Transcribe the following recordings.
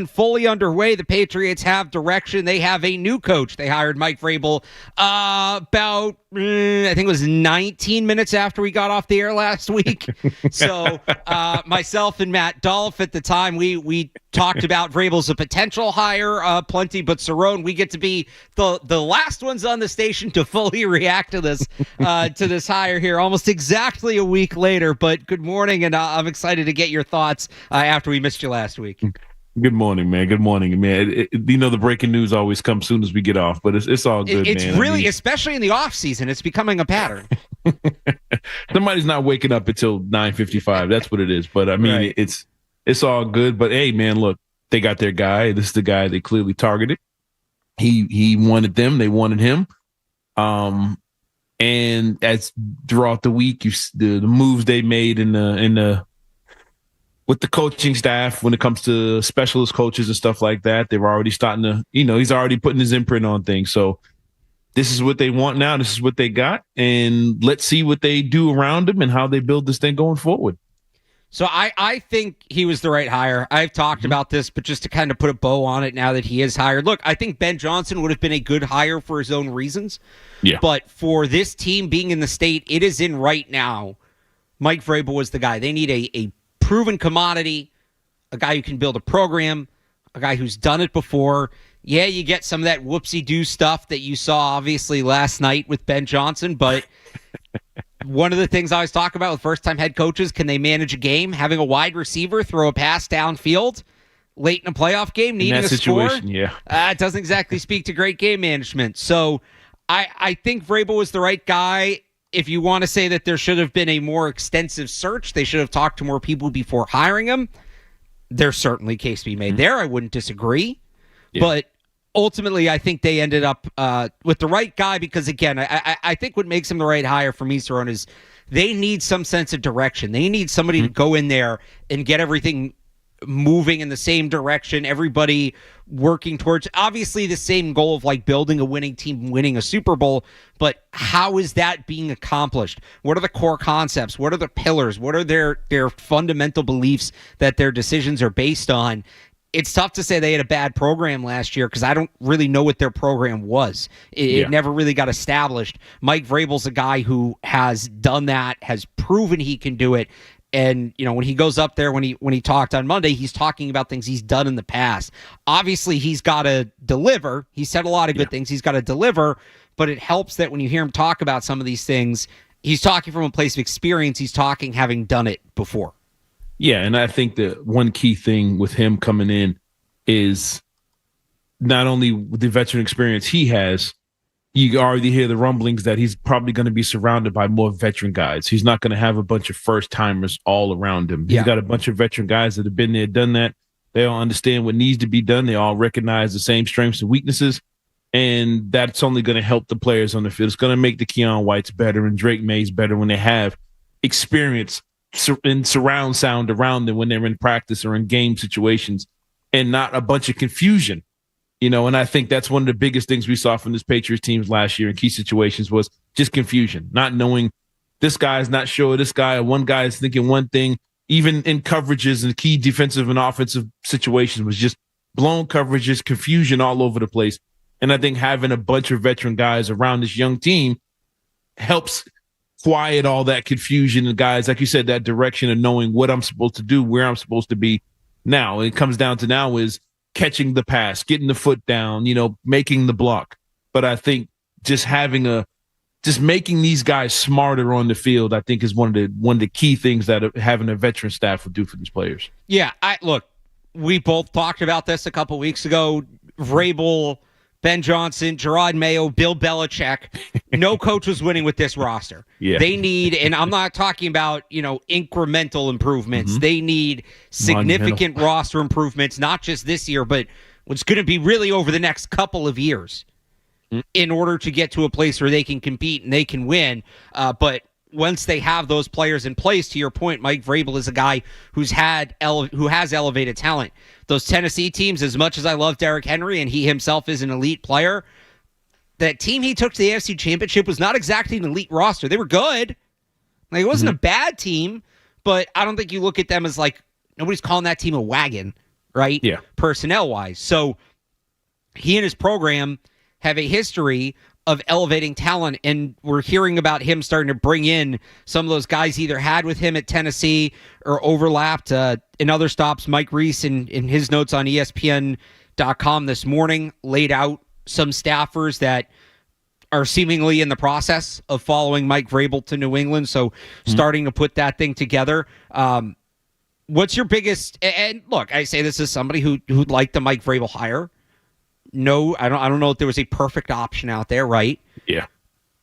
fully underway. The Patriots have direction. They have a new coach. They hired Mike Vrabel about, I think it was 19 minutes after we got off the air last week. So myself and Matt Dolph at the time, we talked about Vrabel's a potential hire plenty, but Cerrone, we get to be the last ones on the station to fully react to this hire here almost exactly a week later. But good morning, and I'm excited to get your thoughts after we missed you last week. Good morning, man. Good morning, man. The breaking news always comes soon as we get off, but it's all good, it's man. Really, especially in the offseason, it's becoming a pattern. Somebody's not waking up until 9:55. That's what it is. But, I mean, right. It's all good. But, hey, man, look, they got their guy. This is the guy they clearly targeted. He wanted them. They wanted him. And as throughout the week, the moves they made with the coaching staff when it comes to specialist coaches and stuff like that, they're already starting to, he's already putting his imprint on things. So this is what they want now. This is what they got. And let's see what they do around him and how they build this thing going forward. So I think he was the right hire. I've talked about this, but just to kind of put a bow on it now that he is hired. Look, I think Ben Johnson would have been a good hire for his own reasons. Yeah. But for this team being in the state it is in right now, Mike Vrabel was the guy. They need a proven commodity, a guy who can build a program, a guy who's done it before. Yeah, you get some of that whoopsie-doo stuff that you saw, obviously, last night with Ben Johnson, but one of the things I always talk about with first-time head coaches, can they manage a game? Having a wide receiver throw a pass downfield late in a playoff game, needing a score? Yeah. It doesn't exactly speak to great game management. So I think Vrabel was the right guy. If you want to say that there should have been a more extensive search, they should have talked to more people before hiring him. There's certainly a case to be made there. I wouldn't disagree. Yeah. But ultimately, I think they ended up with the right guy because, again, I think what makes him the right hire for me, Cerrone, is they need some sense of direction. They need somebody to go in there and get everything moving in the same direction, everybody working towards obviously the same goal of like building a winning team, winning a Super Bowl, but how is that being accomplished? What are the core concepts? What are the pillars? What are their fundamental beliefs that their decisions are based on? It's tough to say they had a bad program last year because I don't really know what their program was. It never really got established. Mike Vrabel's a guy who has done that, has proven he can do it. And, when he goes up there, when he talked on Monday, he's talking about things he's done in the past. Obviously, he's got to deliver. He said a lot of good things. He's got to deliver, but it helps that when you hear him talk about some of these things, he's talking from a place of experience. He's talking having done it before. Yeah, and I think the one key thing with him coming in is not only the veteran experience he has, you already hear the rumblings that he's probably going to be surrounded by more veteran guys. He's not going to have a bunch of first-timers all around him. He's got a bunch of veteran guys that have been there, done that. They all understand what needs to be done. They all recognize the same strengths and weaknesses, and that's only going to help the players on the field. It's going to make the Keon Whites better and Drake Mays better when they have experience and surround sound around them when they're in practice or in game situations and not a bunch of confusion. And I think that's one of the biggest things we saw from this Patriots teams last year in key situations was just confusion, not knowing this guy is not sure, this guy, one guy is thinking one thing, even in coverages and key defensive and offensive situations was just blown coverages, confusion all over the place. And I think having a bunch of veteran guys around this young team helps quiet all that confusion and guys, like you said, that direction of knowing what I'm supposed to do, where I'm supposed to be. Now, it comes down to now is catching the pass, getting the foot down, making the block. But I think just making these guys smarter on the field, I think is one of the key things that having a veteran staff would do for these players. Yeah, look, we both talked about this a couple weeks ago. Vrabel, Ben Johnson, Gerard Mayo, Bill Belichick. No coach was winning with this roster. Yeah. They need, and I'm not talking about, incremental improvements. They need significant roster improvements, not just this year, but what's going to be really over the next couple of years in order to get to a place where they can compete and they can win. But once they have those players in place, to your point, Mike Vrabel is a guy who has elevated talent. Those Tennessee teams, as much as I love Derrick Henry and he himself is an elite player, that team he took to the AFC Championship was not exactly an elite roster. They were good. Like, it wasn't a bad team, but I don't think you look at them as like, nobody's calling that team a wagon right? Yeah. Personnel-wise. So he and his program have a history of elevating talent, and we're hearing about him starting to bring in some of those guys he either had with him at Tennessee or overlapped in other stops. Mike Reese, in his notes on ESPN.com this morning, laid out some staffers that are seemingly in the process of following Mike Vrabel to New England, so starting to put that thing together. What's your biggest, and look, I say this as somebody who liked the Mike Vrabel hire. No, I don't know if there was a perfect option out there, right? Yeah.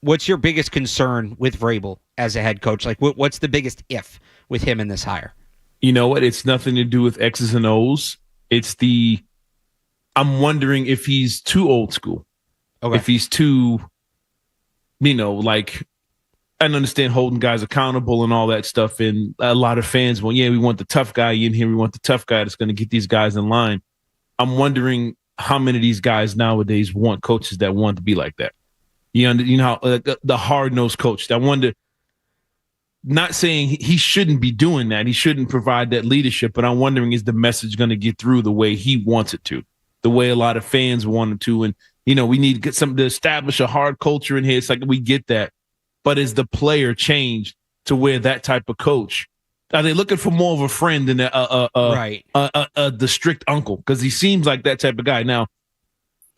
What's your biggest concern with Vrabel as a head coach? Like, what's the biggest if with him in this hire? You know what? It's nothing to do with X's and O's. I'm wondering if he's too old school. Okay. If he's too, like, I understand holding guys accountable and all that stuff. And a lot of fans, we want the tough guy in here. We want the tough guy that's going to get these guys in line. I'm wondering how many of these guys nowadays want coaches that want to be like that. You know how the hard-nosed coach. I wonder, not saying he shouldn't be doing that. He shouldn't provide that leadership, but I'm wondering, is the message going to get through the way he wants it to, the way a lot of fans want it to? And, we need to get something to establish a hard culture in here. It's like, we get that. But is the player changed to where that type of coach? Are they looking for more of a friend than the strict uncle? Because he seems like that type of guy. Now,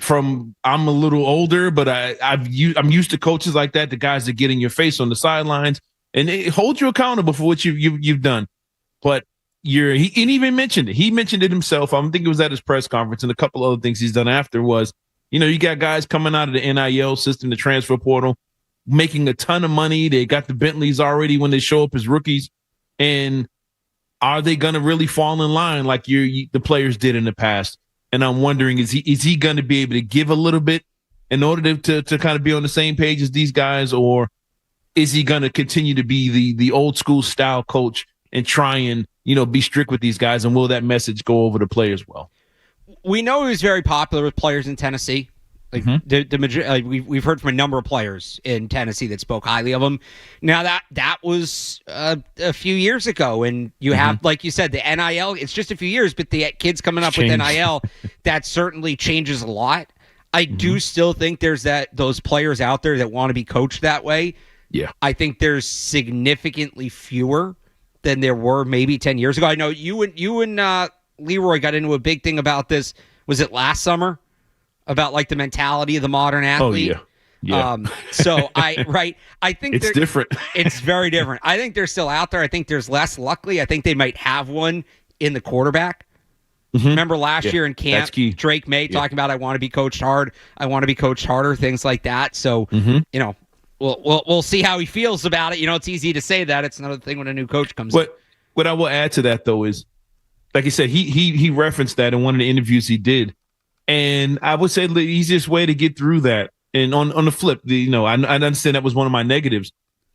I'm a little older, but I'm used to coaches like that, the guys that get in your face on the sidelines and they hold you accountable for what you've done. But he even mentioned it. He mentioned it himself. I think it was at his press conference, and a couple other things he's done after was, you got guys coming out of the NIL system, the transfer portal, making a ton of money. They got the Bentleys already when they show up as rookies. And are they going to really fall in line like the players did in the past? And I'm wondering, is he going to be able to give a little bit in order to kind of be on the same page as these guys, or is he going to continue to be the old school style coach and try and be strict with these guys? And will that message go over the players well? We know he was very popular with players in Tennessee. Like we've heard from a number of players in Tennessee that spoke highly of him. Now that was a few years ago, and you have, like you said, the NIL. It's just a few years, but the kids coming up with NIL, that certainly changes a lot. I do still think there's those players out there that want to be coached that way. Yeah, I think there's significantly fewer than there were maybe 10 years ago. I know you and Leroy got into a big thing about this. Was it last summer? About like the mentality of the modern athlete. Oh yeah. So I think it's different. It's very different. I think they're still out there. I think there's less. Luckily, I think they might have one in the quarterback. Remember last year in camp, Drake May talking about, I want to be coached hard. I want to be coached harder, things like that. So, we'll see how he feels about it. It's easy to say that. It's another thing when a new coach comes in. What I will add to that, though, is, like I said, he referenced that in one of the interviews he did. And I would say the easiest way to get through that, and on the flip, I understand that was one of my negatives,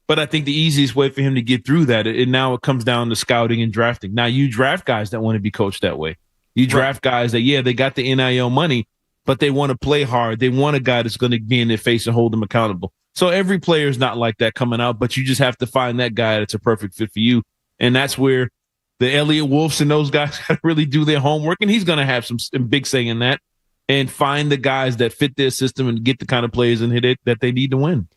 but I think the easiest way for him to get through that, and now it comes down to scouting and drafting. Now you draft guys that want to be coached that way. You draft guys that, they got the NIL money, but they want to play hard. They want a guy that's going to be in their face and hold them accountable. So every player is not like that coming out, but you just have to find that guy that's a perfect fit for you. And that's where the Elliott Wolfs and those guys got to really do their homework, and he's going to have some big say in that. And find the guys that fit their system and get the kind of players in it that they need to win.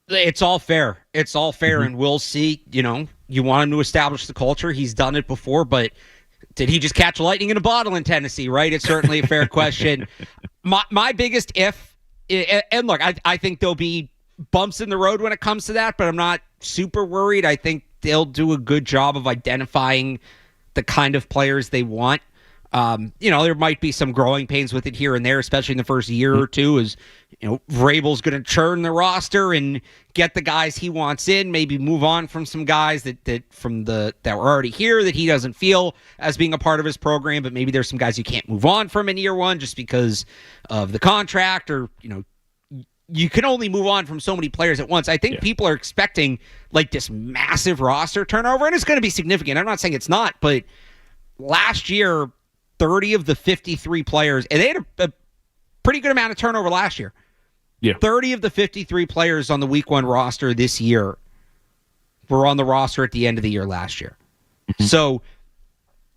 It's all fair. And we'll see. You want him to establish the culture. He's done it before, but did he just catch lightning in a bottle in Tennessee, right? It's certainly a fair question. My biggest if, and look, I think there'll be bumps in the road when it comes to that, but I'm not super worried. I think they'll do a good job of identifying the kind of players they want. There might be some growing pains with it here and there, especially in the first year or two, as Vrabel's going to churn the roster and get the guys he wants in, maybe move on from some guys that were already here that he doesn't feel as being a part of his program, but maybe there's some guys you can't move on from in year one just because of the contract, or you can only move on from so many players at once. I think people are expecting like this massive roster turnover, and it's going to be significant. I'm not saying it's not, but last year, 30 of the 53 players, and they had a pretty good amount of turnover last year. Yeah. 30 of the 53 players on the week one roster this year were on the roster at the end of the year last year. So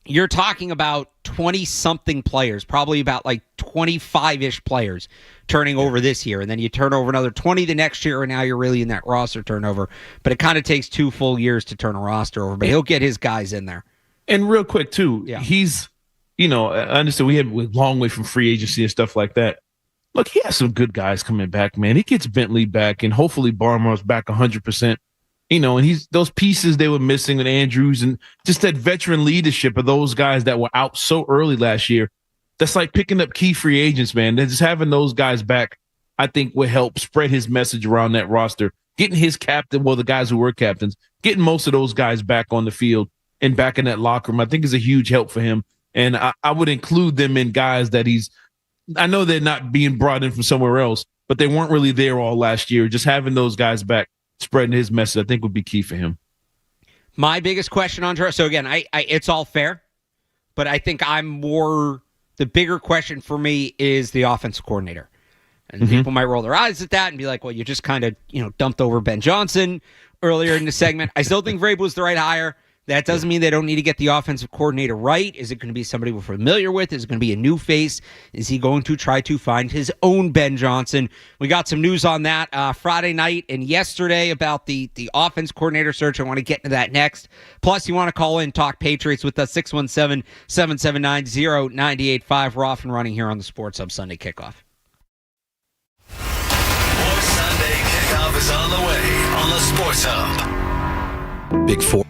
you're talking about 20-something players, probably about like 25-ish players turning over this year. And then you turn over another 20 the next year, and now you're really in that roster turnover. But it kind of takes 2 full years to turn a roster over. But he'll get his guys in there. And real quick, too, Yeah. he's, I understand we're a long way from free agency and stuff like that. Look, he has some good guys coming back, man. He gets Bentley back, and hopefully Barmar's back 100%. And he's those pieces they were missing with Andrews and just that veteran leadership of those guys that were out so early last year. That's like picking up key free agents, man. Just having those guys back, I think, will help spread his message around that roster. Getting his captain, the guys who were captains, getting most of those guys back on the field and back in that locker room, I think is a huge help for him. And I would include them in guys that I know they're not being brought in from somewhere else, but they weren't really there all last year. Just having those guys back, spreading his message, I think would be key for him. My biggest question on so again, I it's all fair, but I think the bigger question for me is the offensive coordinator. And people might roll their eyes at that and be like, well, you just kind of, dumped over Ben Johnson earlier in the segment. I still think Vrabel was the right hire. That doesn't mean they don't need to get the offensive coordinator right. Is it going to be somebody we're familiar with? Is it going to be a new face? Is he going to try to find his own Ben Johnson? We got some news on that Friday night and yesterday about the offense coordinator search. I want to get into that next. Plus, you want to call in, talk Patriots with us, 617-779-0985. We're off and running here on the Sports Hub Sunday Kickoff. More Sunday Kickoff is on the way on the Sports Hub. Big Four.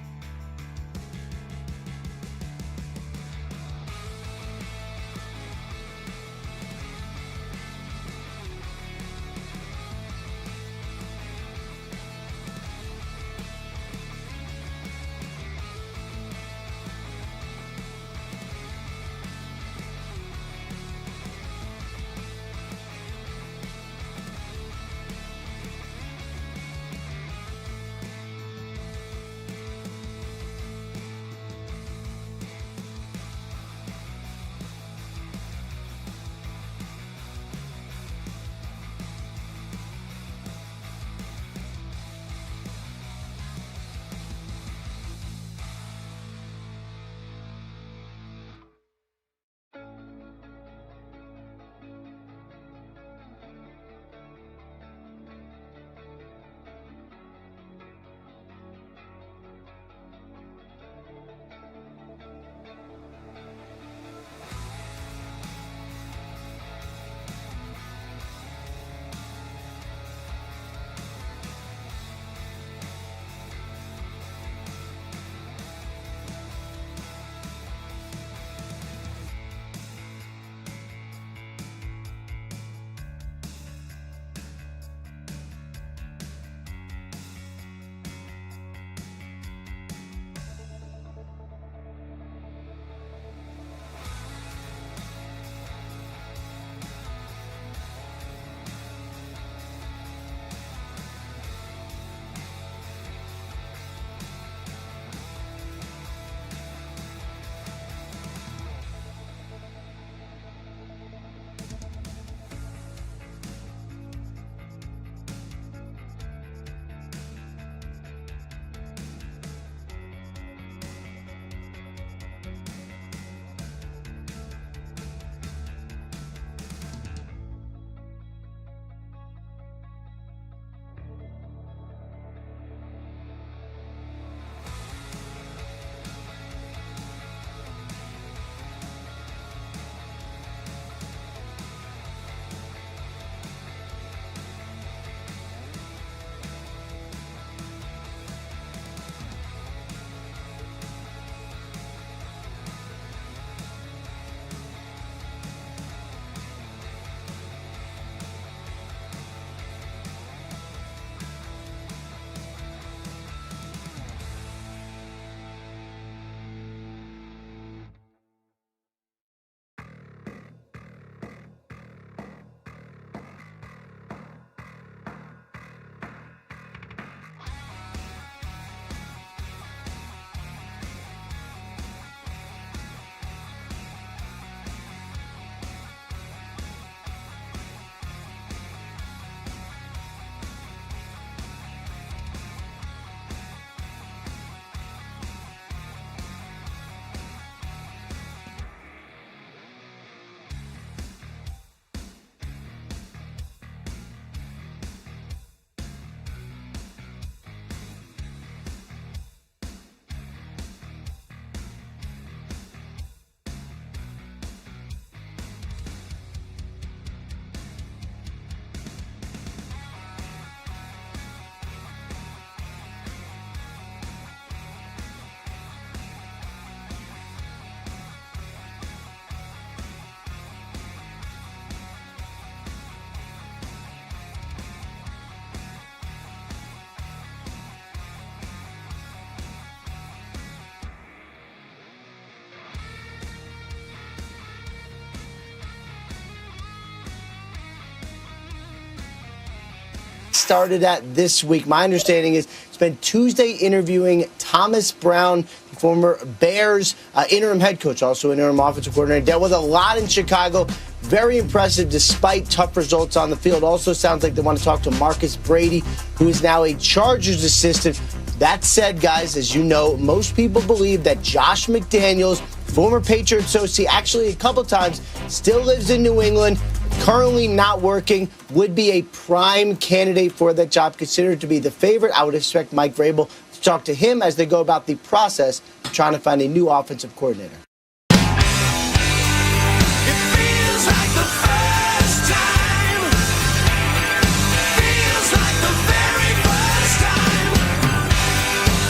started at this week? My understanding is spent Tuesday interviewing Thomas Brown, the former Bears interim head coach, also interim offensive coordinator. Dealt with a lot in Chicago. Very impressive despite tough results on the field. Also sounds like they want to talk to Marcus Brady, who is now a Chargers assistant. That said, guys, as you know, most people believe that Josh McDaniels, former Patriots OC, actually a couple times, still lives in New England, currently not working, would be a prime candidate for that job, considered to be the favorite. I would expect Mike Vrabel to talk to him as they go about the process of trying to find a new offensive coordinator.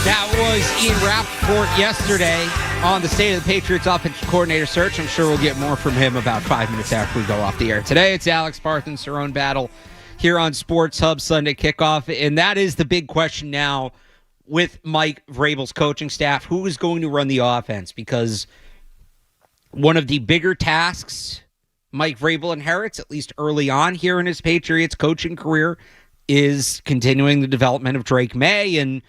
That was Ian Rappaport yesterday on the State of the Patriots offensive coordinator search. I'm sure we'll get more from him about 5 minutes after we go off the air. Today, it's Alex Barth and Cerrone Battle here on Sports Hub Sunday Kickoff. And that is the big question now with Mike Vrabel's coaching staff. Who is going to run the offense? Because one of the bigger tasks Mike Vrabel inherits, at least early on here in his Patriots coaching career, is continuing the development of Drake May. And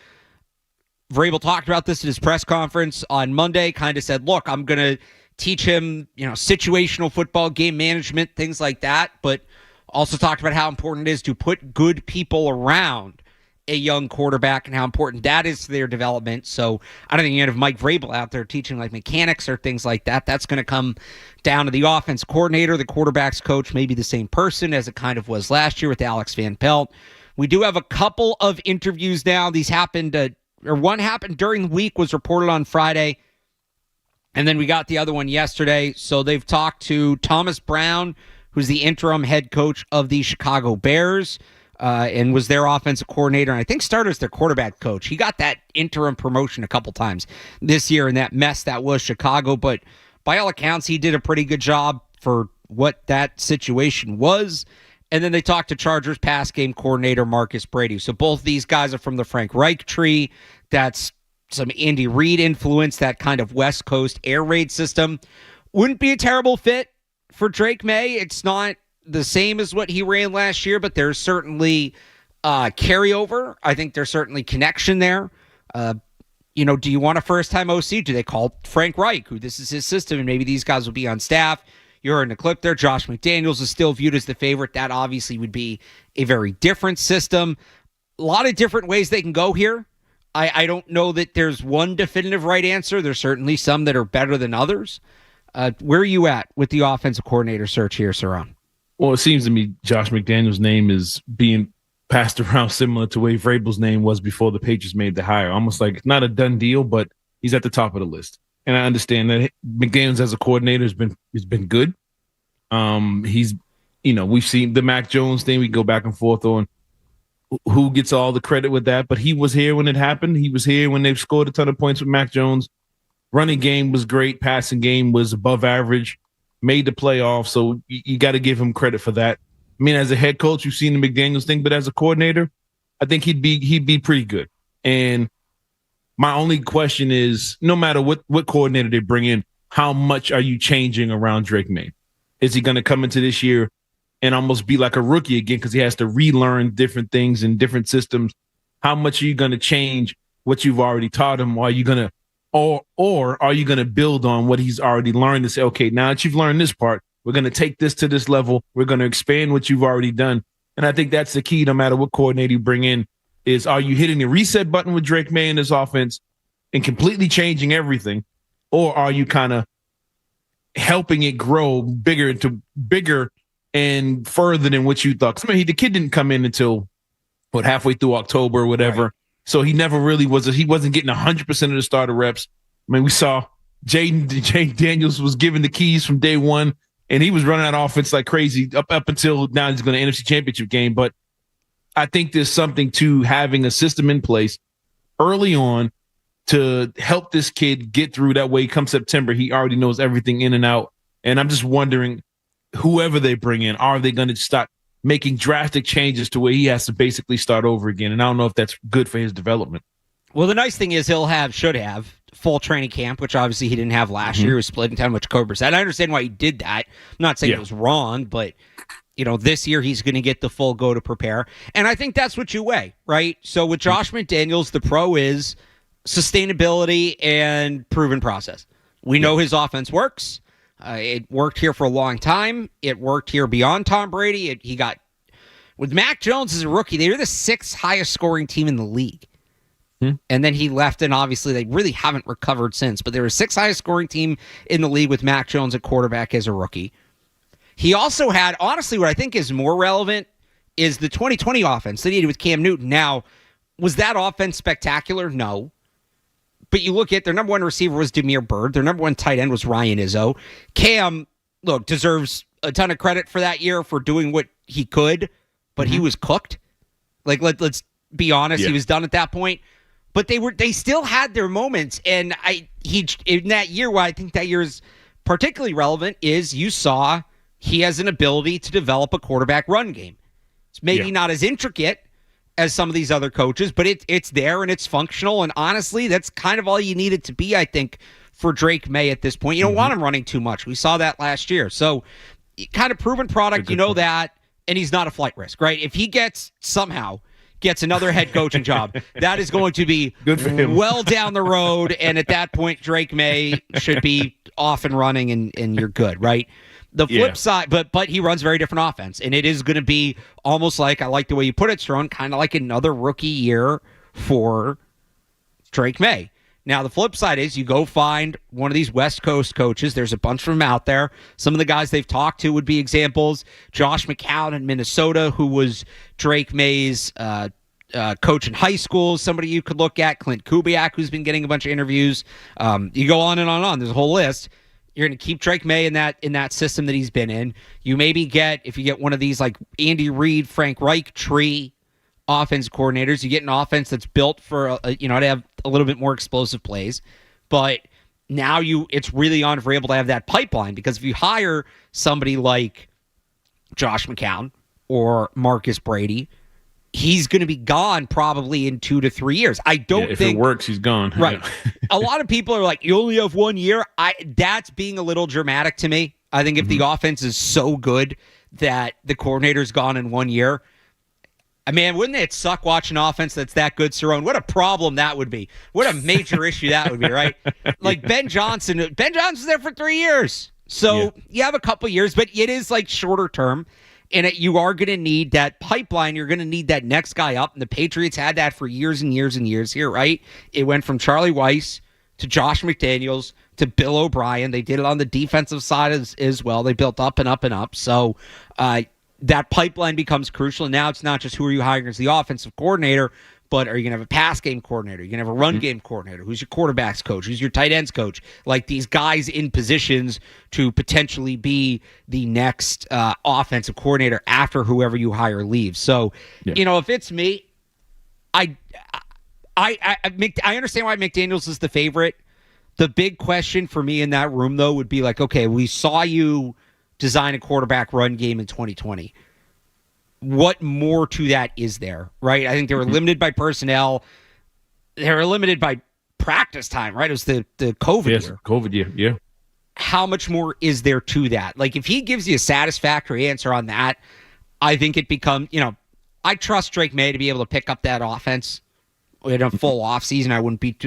Vrabel talked about this at his press conference on Monday, kind of said, look, I'm going to teach him, situational football, game management, things like that, but also talked about how important it is to put good people around a young quarterback and how important that is to their development. So I don't think you have Mike Vrabel out there teaching like mechanics or things like that. That's going to come down to the offense coordinator. The quarterback's coach may be the same person as it kind of was last year with Alex Van Pelt. We do have a couple of interviews now. These happened one happened during the week, was reported on Friday, and then we got the other one yesterday. So they've talked to Thomas Brown, who's the interim head coach of the Chicago Bears, and was their offensive coordinator, and I think started as their quarterback coach. He got that interim promotion a couple times this year in that mess that was Chicago, but by all accounts, he did a pretty good job for what that situation was. And then they talked to Chargers pass game coordinator Marcus Brady. So both these guys are from the Frank Reich tree. That's some Andy Reid influence, that kind of West Coast air raid system. Wouldn't be a terrible fit for Drake May. It's not the same as what he ran last year, but there's certainly carryover. I think there's certainly connection there. Do you want a first-time OC? Do they call Frank Reich, who this is his system, and maybe these guys will be on staff? You heard in the clip there, Josh McDaniels is still viewed as the favorite. That obviously would be a very different system. A lot of different ways they can go here. I don't know that there's one definitive right answer. There's certainly some that are better than others. Where are you at with the offensive coordinator search here, Cerrone? Well, it seems to me Josh McDaniels' name is being passed around similar to the way Vrabel's name was before the Patriots made the hire. Almost like not a done deal, but he's at the top of the list. And I understand that McDaniels as a coordinator has been good. We've seen the Mac Jones thing. We go back and forth on who gets all the credit with that, but he was here when it happened. He was here when they scored a ton of points with Mac Jones. Running game was great. Passing game was above average. Made the playoffs, so you got to give him credit for that. I mean, as a head coach, you've seen the McDaniels thing, but as a coordinator, I think he'd be pretty good. And my only question is, no matter what coordinator they bring in, how much are you changing around Drake May? Is he going to come into this year and almost be like a rookie again because he has to relearn different things and different systems? How much are you going to change what you've already taught him? Or are you going to, or are you going to build on what he's already learned and say, okay, now that you've learned this part, we're going to take this to this level. We're going to expand what you've already done. And I think that's the key, no matter what coordinator you bring in, is are you hitting the reset button with Drake May in this offense and completely changing everything? Or are you kind of helping it grow bigger and further than what you thought? 'Cause, I mean, the kid didn't come in until halfway through October or whatever. Right. So he never really he wasn't getting 100% of the starter reps. I mean, we saw Jay Daniels was given the keys from day one, and he was running that offense like crazy up until now he's going to NFC Championship game. But I think there's something to having a system in place early on to help this kid get through. That way, come September, he already knows everything in and out. And I'm just wondering, whoever they bring in, are they going to start making drastic changes to where he has to basically start over again? And I don't know if that's good for his development. Well, the nice thing is should have full training camp, which obviously he didn't have last year. He was splitting time with Jacoby Brissett. I understand why he did that. I'm not saying it was wrong, but This year he's going to get the full go to prepare. And I think that's what you weigh, right? So with Josh McDaniels, the pro is sustainability and proven process. We know his offense works. It worked here for a long time. It worked here beyond Tom Brady. He got with Mac Jones as a rookie. They were the 6th highest scoring team in the league. And then he left, and obviously they really haven't recovered since. But they were 6th highest scoring team in the league with Mac Jones at quarterback as a rookie. He also had, honestly, what I think is more relevant is the 2020 offense that he had with Cam Newton. Now, was that offense spectacular? No. But you look at their number 1 receiver was Damiere Byrd. Their number 1 tight end was Ryan Izzo. Cam, look, deserves a ton of credit for that year for doing what he could, but he was cooked. Like, let's be honest, he was done at that point. But they still had their moments, and in that year, why I think that year is particularly relevant is you saw he has an ability to develop a quarterback run game. It's maybe not as intricate as some of these other coaches, but it's there and it's functional. And honestly, that's kind of all you need it to be, I think, for Drake May at this point. You don't want him running too much. We saw that last year. So kind of proven product, that, and he's not a flight risk, right? If he somehow gets another head coaching job, that is going to be good for him. Well down the road. And at that point, Drake May should be off and running and you're good, right? The flip side, but he runs very different offense, and it is going to be almost like, I like the way you put it, Cerrone, kind of like another rookie year for Drake May. Now, the flip side is you go find one of these West Coast coaches. There's a bunch of them out there. Some of the guys they've talked to would be examples. Josh McCown in Minnesota, who was Drake May's coach in high school, somebody you could look at. Clint Kubiak, who's been getting a bunch of interviews. You go on and on and on. There's a whole list. You're going to keep Drake May in that system that he's been in. You maybe if you get one of these like Andy Reid, Frank Reich tree offense coordinators, you get an offense that's built for to have a little bit more explosive plays. But now it's really on Vrabel to have that pipeline, because if you hire somebody like Josh McCown or Marcus Brady, he's going to be gone probably in 2 to 3 years. I don't think... If it works, he's gone. Right. A lot of people are like, you only have 1 year. That's being a little dramatic to me. I think if the offense is so good that the coordinator's gone in 1 year, man, wouldn't it suck watching an offense that's that good, Cerrone? What a problem that would be. What a major issue that would be, right? Like Ben Johnson's there for 3 years. So you have a couple years, but it is like shorter term. And you are going to need that pipeline. You're going to need that next guy up. And the Patriots had that for years and years and years here, right? It went from Charlie Weiss to Josh McDaniels to Bill O'Brien. They did it on the defensive side as well. They built up and up and up. So that pipeline becomes crucial. And now it's not just who are you hiring as the offensive coordinator, but are you going to have a pass game coordinator? You're going to have a run game coordinator. Who's your quarterback's coach? Who's your tight ends coach? Like these guys in positions to potentially be the next offensive coordinator after whoever you hire leaves. So, if it's me, I understand why McDaniels is the favorite. The big question for me in that room, though, would be like, okay, we saw you design a quarterback run game in 2020. What more to that is there, right? I think they were limited by personnel. They were limited by practice time, right? It was the COVID year. COVID year, yeah. How much more is there to that? Like, if he gives you a satisfactory answer on that, I think it becomes, I trust Drake May to be able to pick up that offense in a full offseason.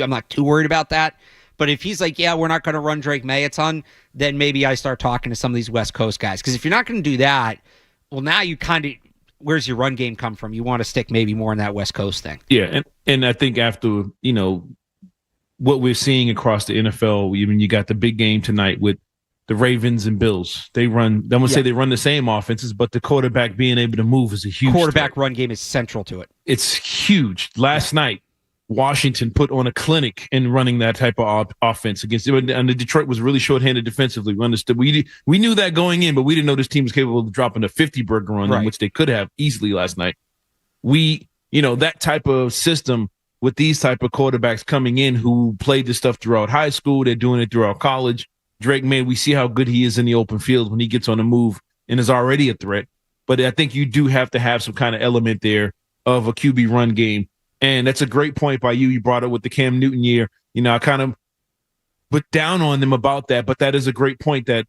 I'm not too worried about that. But if he's like, we're not going to run Drake May a ton, then maybe I start talking to some of these West Coast guys. Because if you're not going to do that, well, now you kind of, where's your run game come from? You want to stick maybe more in that West Coast thing. Yeah, and I think after, what we're seeing across the NFL, even you got the big game tonight with the Ravens and Bills. They run, I'm going to say they run the same offenses, but the quarterback being able to move is a huge quarterback threat. Run game is central to it. It's huge. Last night, Washington put on a clinic in running that type of offense against it. And the Detroit was really shorthanded defensively. We understood. We knew that going in, but we didn't know this team was capable of dropping a 50-burger on them, which they could have easily last night. That type of system with these type of quarterbacks coming in who played this stuff throughout high school, they're doing it throughout college. Drake May, we see how good he is in the open field when he gets on the move and is already a threat. But I think you do have to have some kind of element there of a QB run game. And that's a great point by you. You brought it with the Cam Newton year. I kind of put down on them about that, but that is a great point that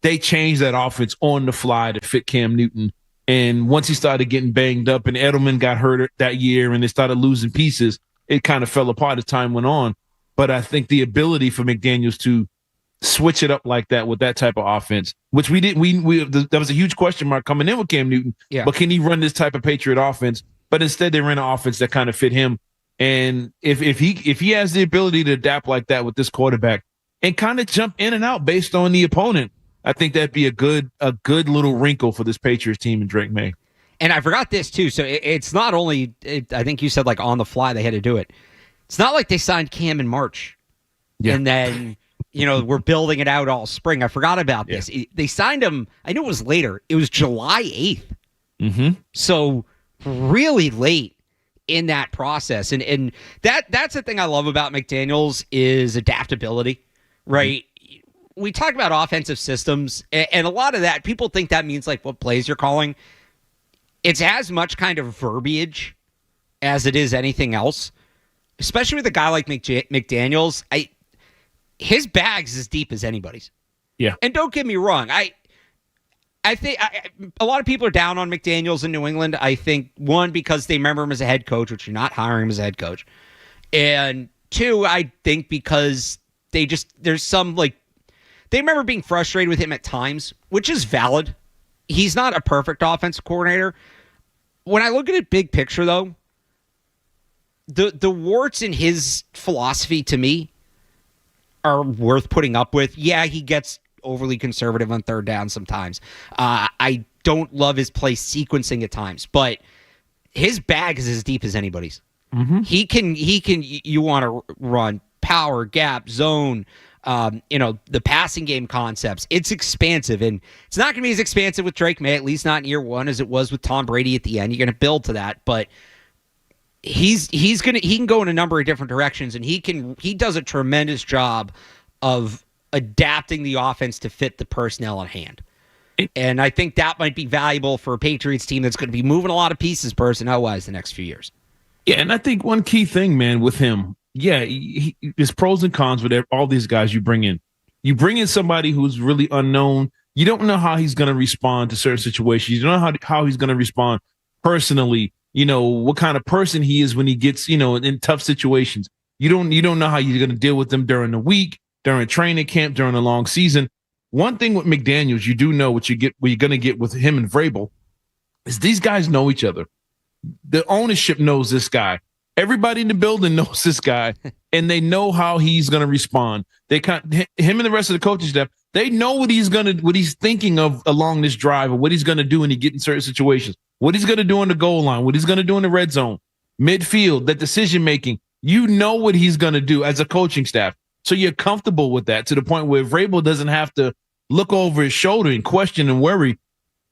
they changed that offense on the fly to fit Cam Newton. And once he started getting banged up and Edelman got hurt that year and they started losing pieces, it kind of fell apart as time went on. But I think the ability for McDaniels to switch it up like that with that type of offense, which we didn't, that was a huge question mark coming in with Cam Newton. Yeah. But can he run this type of Patriot offense? But instead they ran an offense that kind of fit him. And if he has the ability to adapt like that with this quarterback and kind of jump in and out based on the opponent, I think that'd be a good little wrinkle for this Patriots team and Drake May. And I forgot this too. So it's not only, I think you said like on the fly they had to do it. It's not like they signed Cam in March. Yeah. And then, we're building it out all spring. I forgot about this. They signed him, I knew it was later. It was July 8th. Mm-hmm. So really late in that process. And that's the thing I love about McDaniels is adaptability, right? Mm-hmm. We talk about offensive systems, and a lot of that, people think that means like what plays you're calling. It's as much kind of verbiage as it is anything else, especially with a guy like McDaniels. His bag's as deep as anybody's. Yeah. And don't get me wrong. I think a lot of people are down on McDaniels in New England. I think, one, because they remember him as a head coach, which you're not hiring him as a head coach. And two, I think because there's some like, they remember being frustrated with him at times, which is valid. He's not a perfect offensive coordinator. When I look at it big picture, though, the warts in his philosophy to me are worth putting up with. Yeah, he gets overly conservative on third down sometimes. I don't love his play sequencing at times, but his bag is as deep as anybody's. Mm-hmm. He can. You want to run power, gap, zone. The passing game concepts. It's expansive, and it's not going to be as expansive with Drake May, at least not in year one, as it was with Tom Brady at the end. You're going to build to that, but he can go in a number of different directions, and he does a tremendous job of adapting the offense to fit the personnel at hand. And I think that might be valuable for a Patriots team that's going to be moving a lot of pieces personnel-wise the next few years. Yeah, and I think one key thing, man, with him, there's pros and cons with all these guys you bring in. You bring in somebody who's really unknown. You don't know how he's going to respond to certain situations. You don't know how he's going to respond personally. What kind of person he is when he gets, in tough situations. You don't know how you're going to deal with them during the week, during training camp, during a long season. One thing with McDaniels, you do know what you're going to get with him and Vrabel is these guys know each other. The ownership knows this guy. Everybody in the building knows this guy, and they know how he's going to respond. Him and the rest of the coaching staff, they know what he's thinking of along this drive, or what he's going to do when he gets in certain situations, what he's going to do on the goal line, what he's going to do in the red zone, midfield, that decision making. You know what he's going to do as a coaching staff, so you're comfortable with that to the point where Vrabel doesn't have to look over his shoulder and question and worry.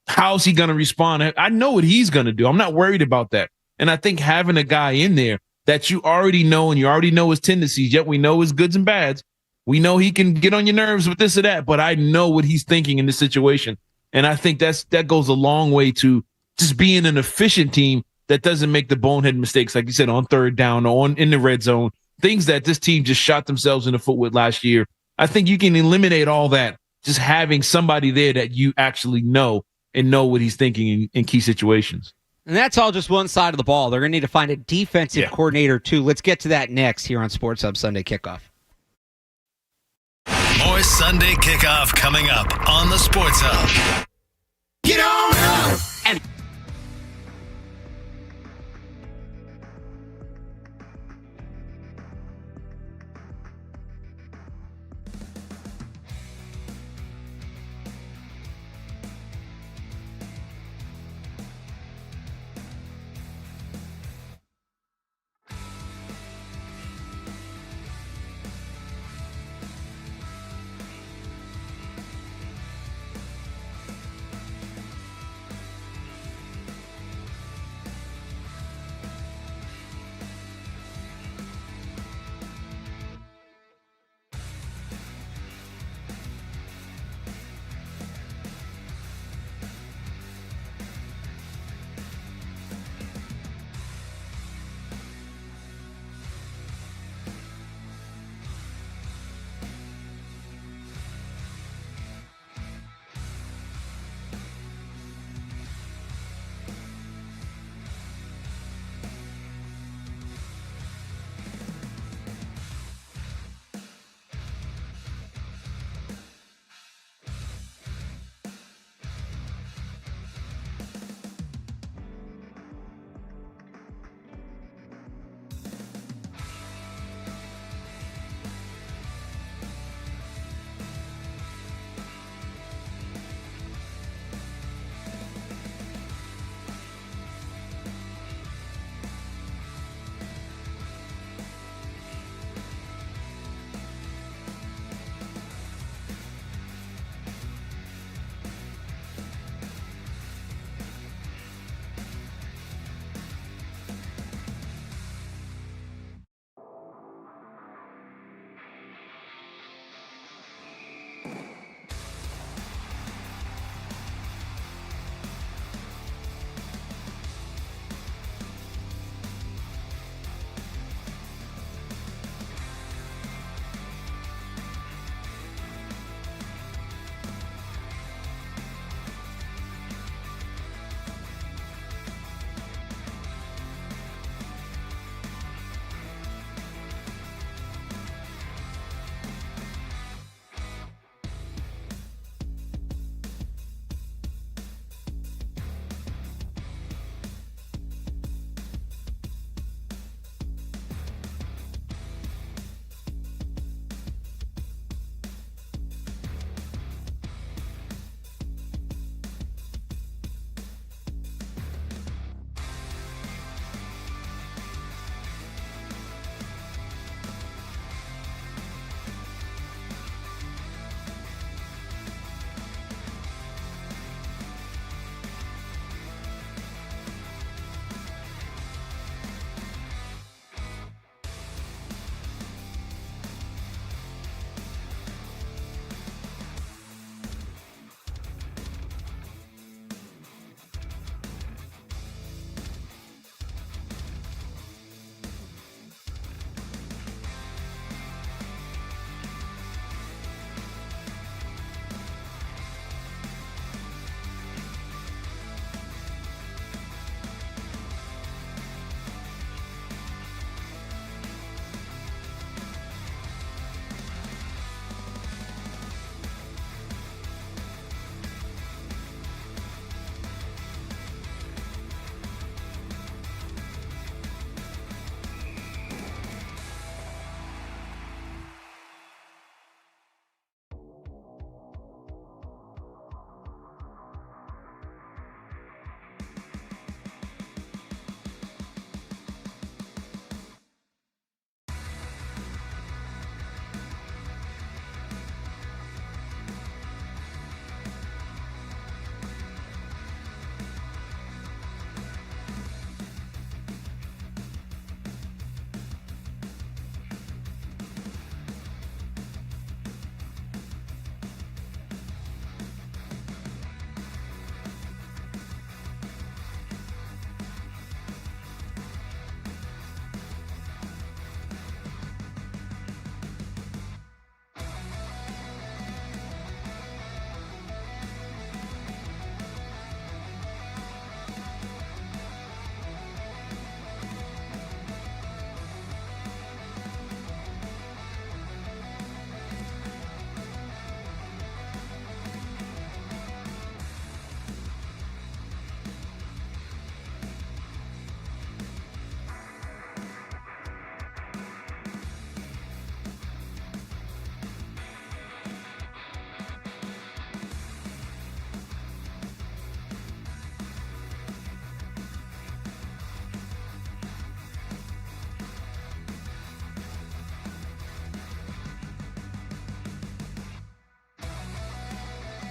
How's he going to respond? I know what he's going to do. I'm not worried about that. And I think having a guy in there that you already know and you already know his tendencies, yet we know his goods and bads. We know he can get on your nerves with this or that, but I know what he's thinking in this situation. And I think that goes a long way to just being an efficient team that doesn't make the bonehead mistakes, like you said, on third down or in the red zone, things that this team just shot themselves in the foot with last year. I think you can eliminate all that just having somebody there that you actually know and know what he's thinking in key situations. And that's all just one side of the ball. They're going to need to find a defensive coordinator, too. Let's get to that next here on Sports Hub Sunday Kickoff. More Sunday Kickoff coming up on the Sports Hub. Get on up! And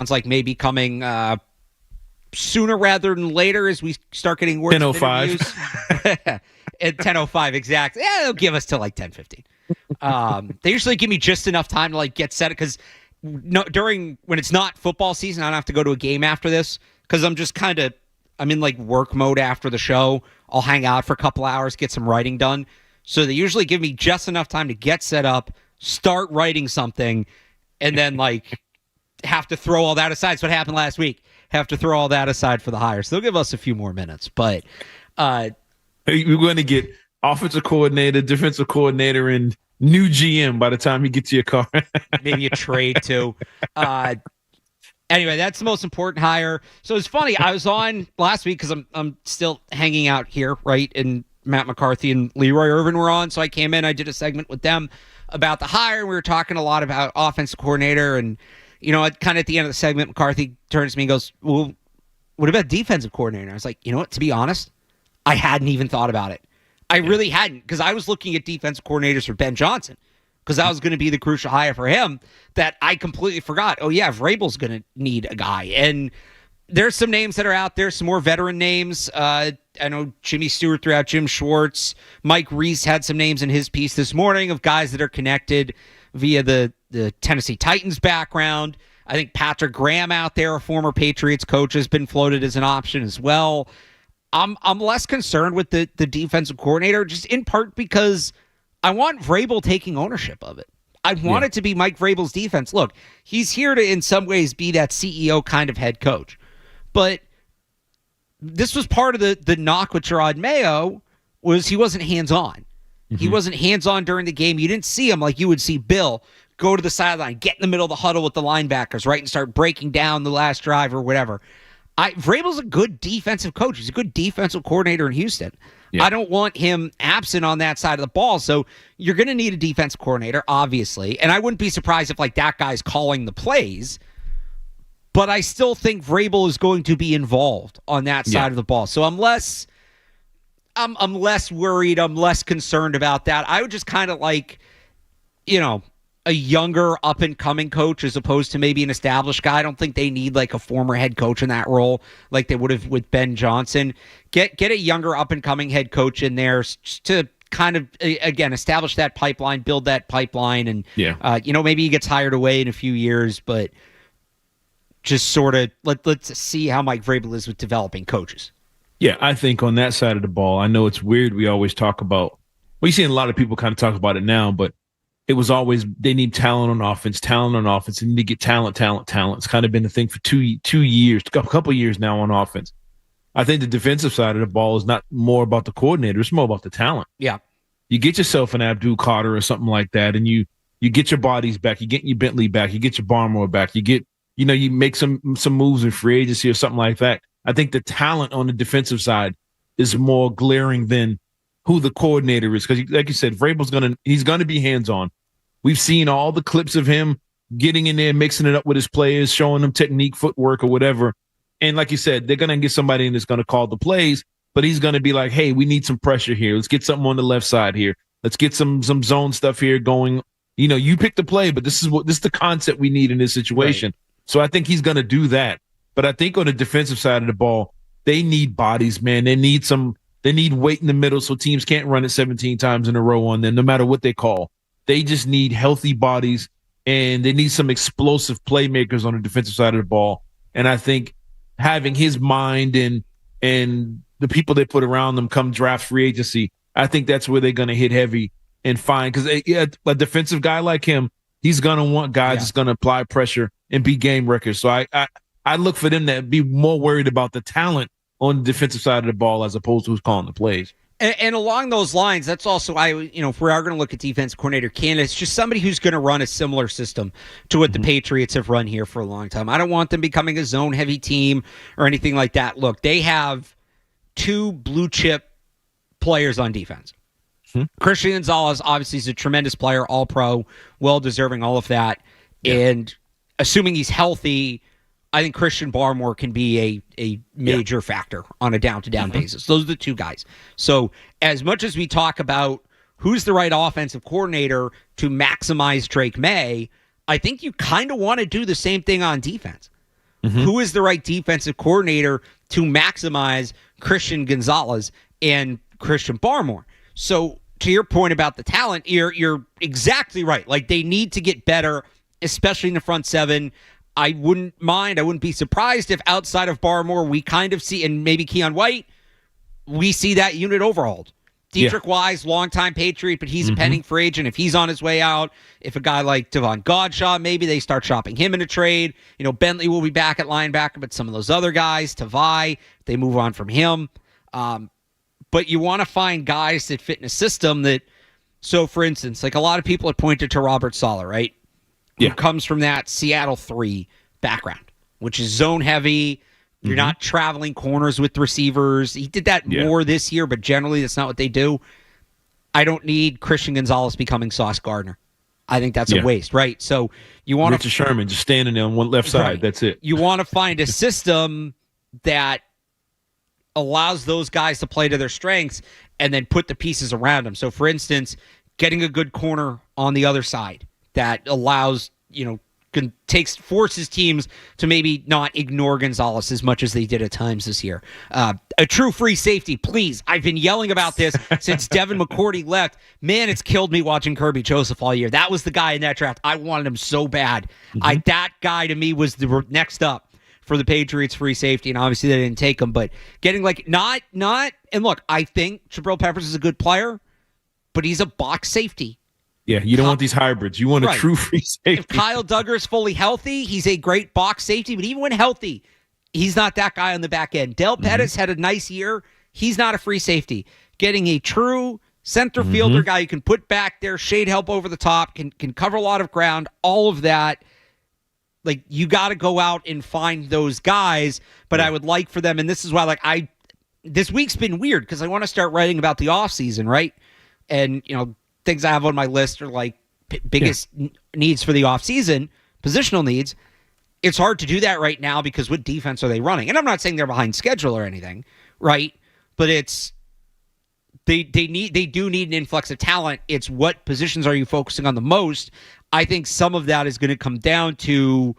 Sounds like maybe coming sooner rather than later as we start getting words. 10:05. At 10:05, exact. Yeah, they'll give us till like 10:15. They usually give me just enough time to like get set because during when it's not football season, I don't have to go to a game after this because I'm in like work mode after the show. I'll hang out for a couple hours, get some writing done. So they usually give me just enough time to get set up, start writing something, and then like have to throw all that aside. That's what happened last week. Have to throw all that aside for the hire. So they'll give us a few more minutes. But we're going to get offensive coordinator, defensive coordinator, and new GM by the time you get to your car. Maybe a trade too. Anyway, that's the most important hire. So it's funny. I was on last week because I'm still hanging out here, right? And Matt McCarthy and Leroy Irvin were on. So I came in. I did a segment with them about the hire. We were talking a lot about offensive coordinator. And, you know, kind of at the end of the segment, McCarthy turns to me and goes, well, what about defensive coordinator? I was like, you know what? To be honest, I hadn't even thought about it. I really hadn't, because I was looking at defensive coordinators for Ben Johnson, because that was going to be the crucial hire for him, that I completely forgot. Oh, yeah, Vrabel's going to need a guy. And there's some names that are out there, some more veteran names. I know Jimmy Stewart threw out Jim Schwartz. Mike Reese had some names in his piece this morning of guys that are connected. via the Tennessee Titans background. I think Patrick Graham out there, a former Patriots coach, has been floated as an option as well. I'm less concerned with the defensive coordinator, just in part because I want Vrabel taking ownership of it. I want it to be Mike Vrabel's defense. Look, he's here to, in some ways, be that CEO kind of head coach. But this was part of the knock with Gerard Mayo, was he wasn't hands-on. Mm-hmm. He wasn't hands-on during the game. You didn't see him like you would see Bill go to the sideline, get in the middle of the huddle with the linebackers, right, and start breaking down the last drive or whatever. Vrabel's a good defensive coach. He's a good defensive coordinator in Houston. Yeah. I don't want him absent on that side of the ball. So you're going to need a defensive coordinator, obviously. And I wouldn't be surprised if like that guy's calling the plays. But I still think Vrabel is going to be involved on that side of the ball. So I'm less worried. I'm less concerned about that. I would just kind of like, a younger up-and-coming coach as opposed to maybe an established guy. I don't think they need like a former head coach in that role like they would have with Ben Johnson. Get a younger up-and-coming head coach in there to kind of, again, establish that pipeline, build that pipeline, and maybe he gets hired away in a few years, but just sort of let's see how Mike Vrabel is with developing coaches. Yeah, I think on that side of the ball, I know it's weird. We always talk about, we've seen a lot of people kind of talk about it now, but it was always they need talent on offense, and you need to get talent. It's kind of been the thing for 2 years, a couple years now on offense. I think the defensive side of the ball is not more about the coordinator. It's more about the talent. Yeah. You get yourself an Abdul Carter or something like that, and you get your bodies back. You get your Bentley back. You get your Barmore back. You get, you make some moves in free agency or something like that. I think the talent on the defensive side is more glaring than who the coordinator is. Because, like you said, Vrabel's he's going to be hands-on. We've seen all the clips of him getting in there, mixing it up with his players, showing them technique, footwork, or whatever. And like you said, they're going to get somebody in that's going to call the plays, but he's going to be like, hey, we need some pressure here. Let's get something on the left side here. Let's get some zone stuff here going. You pick the play, but this is the concept we need in this situation. Right. So I think he's going to do that. But I think on the defensive side of the ball, they need bodies, man. They need weight in the middle so teams can't run it 17 times in a row on them, no matter what they call. They just need healthy bodies, and they need some explosive playmakers on the defensive side of the ball. And I think having his mind and the people they put around them come draft free agency, I think that's where they're going to hit heavy and find. Because a defensive guy like him, he's going to want guys that's going to apply pressure and be game wreckers. So I look for them to be more worried about the talent on the defensive side of the ball as opposed to who's calling the plays. And along those lines, that's also, if we are going to look at defensive coordinator candidates, just somebody who's going to run a similar system to what the Patriots have run here for a long time. I don't want them becoming a zone-heavy team or anything like that. Look, they have two blue-chip players on defense. Christian Gonzalez, obviously, is a tremendous player, all-pro, well-deserving, all of that. Yeah. And assuming he's healthy, I think Christian Barmore can be a major factor on a down-to-down basis. Those are the two guys. So as much as we talk about who's the right offensive coordinator to maximize Drake May, I think you kind of want to do the same thing on defense. Who is the right defensive coordinator to maximize Christian Gonzalez and Christian Barmore? So to your point about the talent, you're exactly right. Like, they need to get better, especially in the front seven. I wouldn't be surprised if outside of Barmore we kind of see, and maybe Keon White, we see that unit overhauled. Dietrich Wise, longtime Patriot, but he's a pending free agent. If he's on his way out, if a guy like Devon Godshaw, maybe they start shopping him in a trade. Bentley will be back at linebacker, but some of those other guys, Tavai, they move on from him. But you want to find guys that fit in a system that, so for instance, like a lot of people had pointed to Robert Saleh, right? Who comes from that Seattle 3 background, which is zone heavy. You're not traveling corners with receivers. He did that more this year, but generally that's not what they do. I don't need Christian Gonzalez becoming Sauce Gardner. I think that's a waste, right? So you want Richard Sherman just standing there on one left side. Right. That's it. You want to find a system that allows those guys to play to their strengths and then put the pieces around them. So, for instance, getting a good corner on the other side that allows, forces teams to maybe not ignore Gonzalez as much as they did at times this year. A true free safety, please. I've been yelling about this since Devin McCourty left. Man, it's killed me watching Kirby Joseph all year. That was the guy in that draft. I wanted him so bad. That guy to me was the next up for the Patriots free safety, and obviously they didn't take him. But getting not. And look, I think Jabril Peppers is a good player, but he's a box safety. Yeah, you don't want these hybrids. You want a true free safety. If Kyle Duggar is fully healthy, he's a great box safety. But even when healthy, he's not that guy on the back end. Del Pettis had a nice year. He's not a free safety. Getting a true center fielder guy you can put back there, shade help over the top, can cover a lot of ground, all of that. Like, you got to go out and find those guys. But I would like for them, and this is why, this week's been weird because I want to start writing about the offseason, right? And, things I have on my list are like biggest needs for the offseason, positional needs. It's hard to do that right now because what defense are they running? And I'm not saying they're behind schedule or anything, right? But it's they do need an influx of talent. It's what positions are you focusing on the most? I think some of that is going to come down to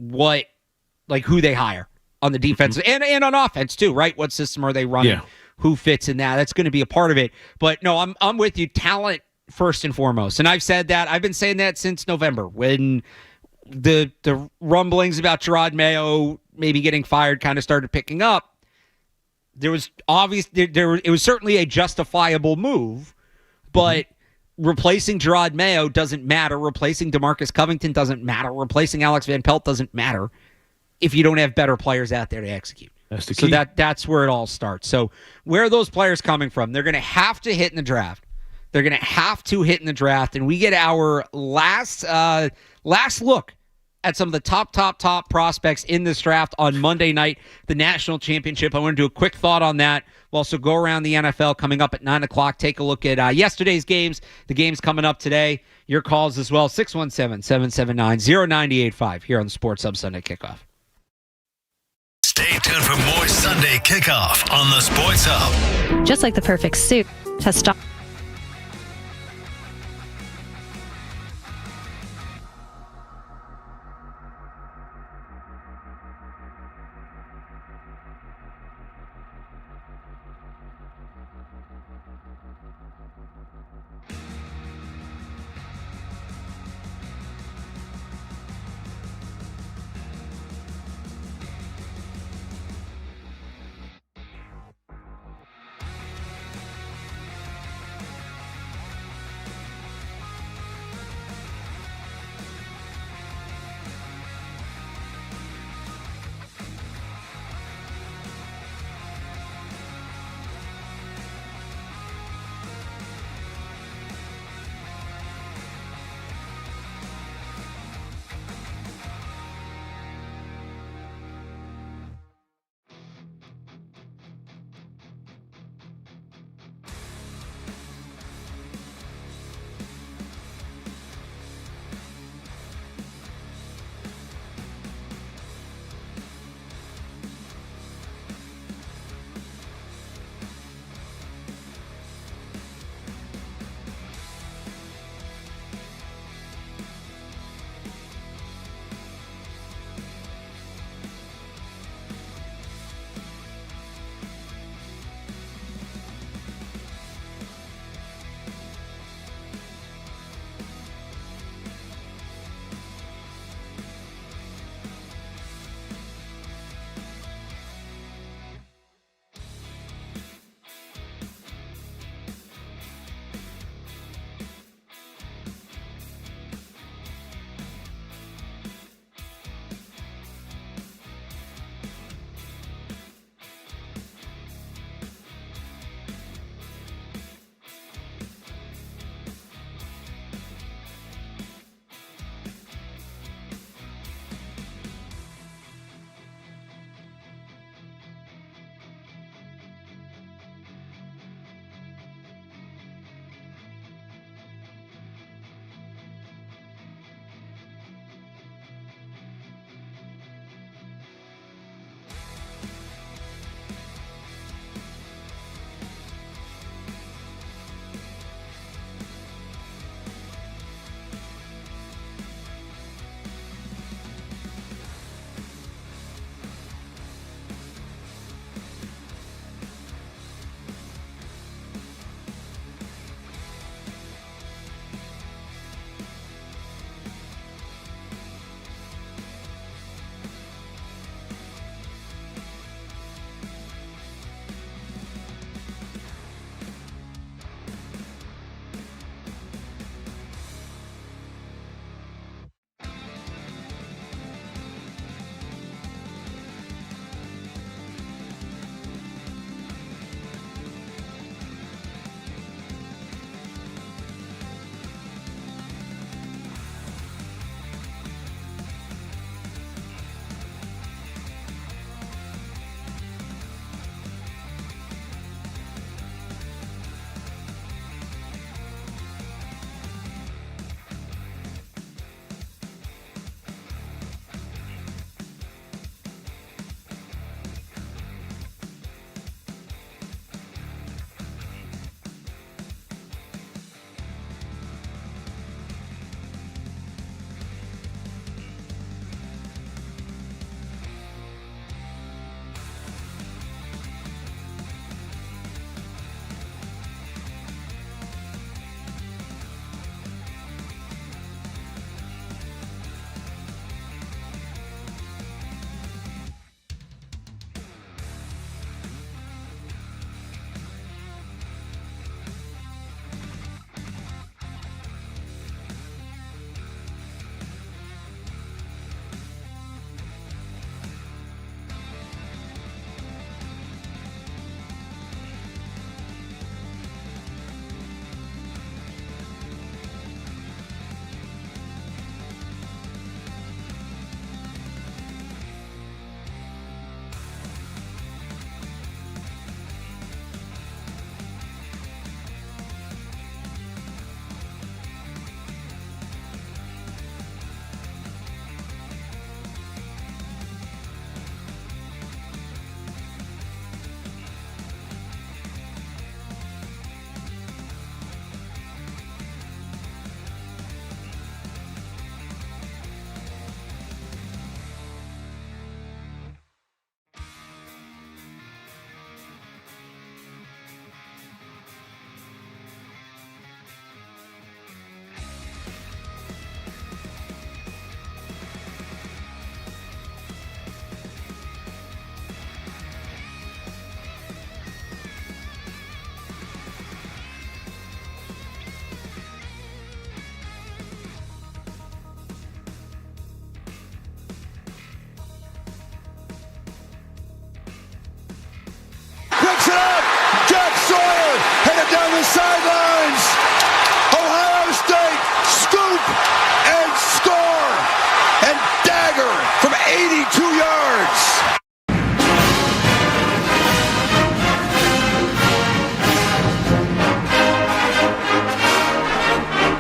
who they hire on the defense and on offense too, right? What system are they running? Yeah. Who fits in that? That's going to be a part of it. But no, I'm with you. Talent first and foremost. And I've said that. I've been saying that since November when the rumblings about Gerard Mayo maybe getting fired kind of started picking up. There was it was certainly a justifiable move, but replacing Gerard Mayo doesn't matter. Replacing DeMarcus Covington doesn't matter. Replacing Alex Van Pelt doesn't matter if you don't have better players out there to execute. That's the key. So that's where it all starts. So where are those players coming from? They're going to have to hit in the draft. And we get our last look at some of the top prospects in this draft on Monday night, the national championship. I want to do a quick thought on that. We'll also go around the NFL coming up at 9 o'clock. Take a look at yesterday's games, the games coming up today. Your calls as well, 617-779-0985 here on the Sports Hub Sunday Kickoff. Stay tuned for more Sunday Kickoff on the Sports Hub. Just like the perfect suit, testosterone.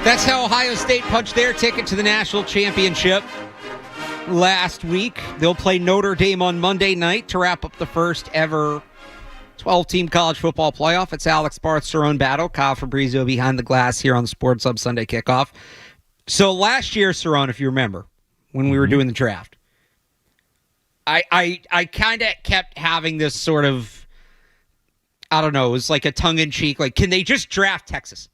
That's how Ohio State punched their ticket to the national championship last week. They'll play Notre Dame on Monday night to wrap up the first ever 12-team college football playoff. It's Alex Barth Cerrone Battle. Kyle Fabrizio behind the glass here on the Sports Hub Sunday Kickoff. So last year, Cerrone, if you remember, when we were doing the draft, I kind of kept having this sort of, I don't know, it was like a tongue-in-cheek, like, can they just draft Texas?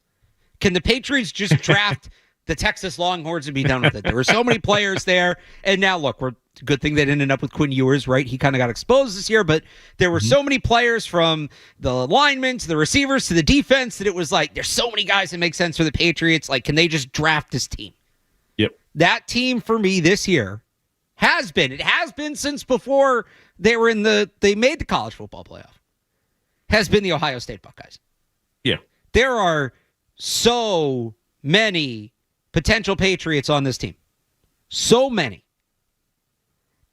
Can the Patriots just draft the Texas Longhorns and be done with it? There were so many players there. And now, look, good thing they didn't end up with Quinn Ewers, right? He kind of got exposed this year, but there were so many players from the linemen to the receivers to the defense that it was like, there's so many guys that make sense for the Patriots. Like, can they just draft this team? Yep. That team for me this year has been since before they made the college football playoff, has been the Ohio State Buckeyes. Yeah. There are so many potential Patriots on this team. So many.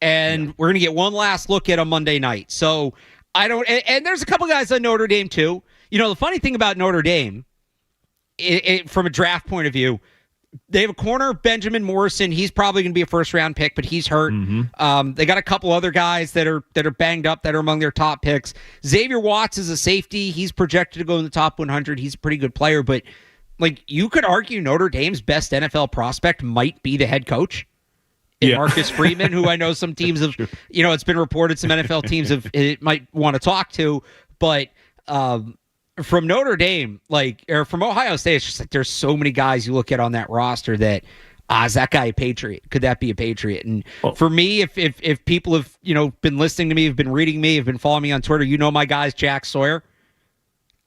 And we're going to get one last look at them Monday night. So and there's a couple guys on Notre Dame too. You know, the funny thing about Notre Dame, from a draft point of view, they have a corner, Benjamin Morrison. He's probably going to be a first-round pick, but he's hurt. They got a couple other guys that are banged up that are among their top picks. Xavier Watts is a safety. He's projected to go in the top 100. He's a pretty good player, but like you could argue Notre Dame's best NFL prospect might be the head coach. Marcus Freeman, who I know some teams have, it's been reported some NFL teams might want to talk to, but from Notre Dame, or from Ohio State, it's just like there's so many guys you look at on that roster that, is that guy a Patriot? Could that be a Patriot? And for me, if people have, been listening to me, have been reading me, have been following me on Twitter, my guys, Jack Sawyer,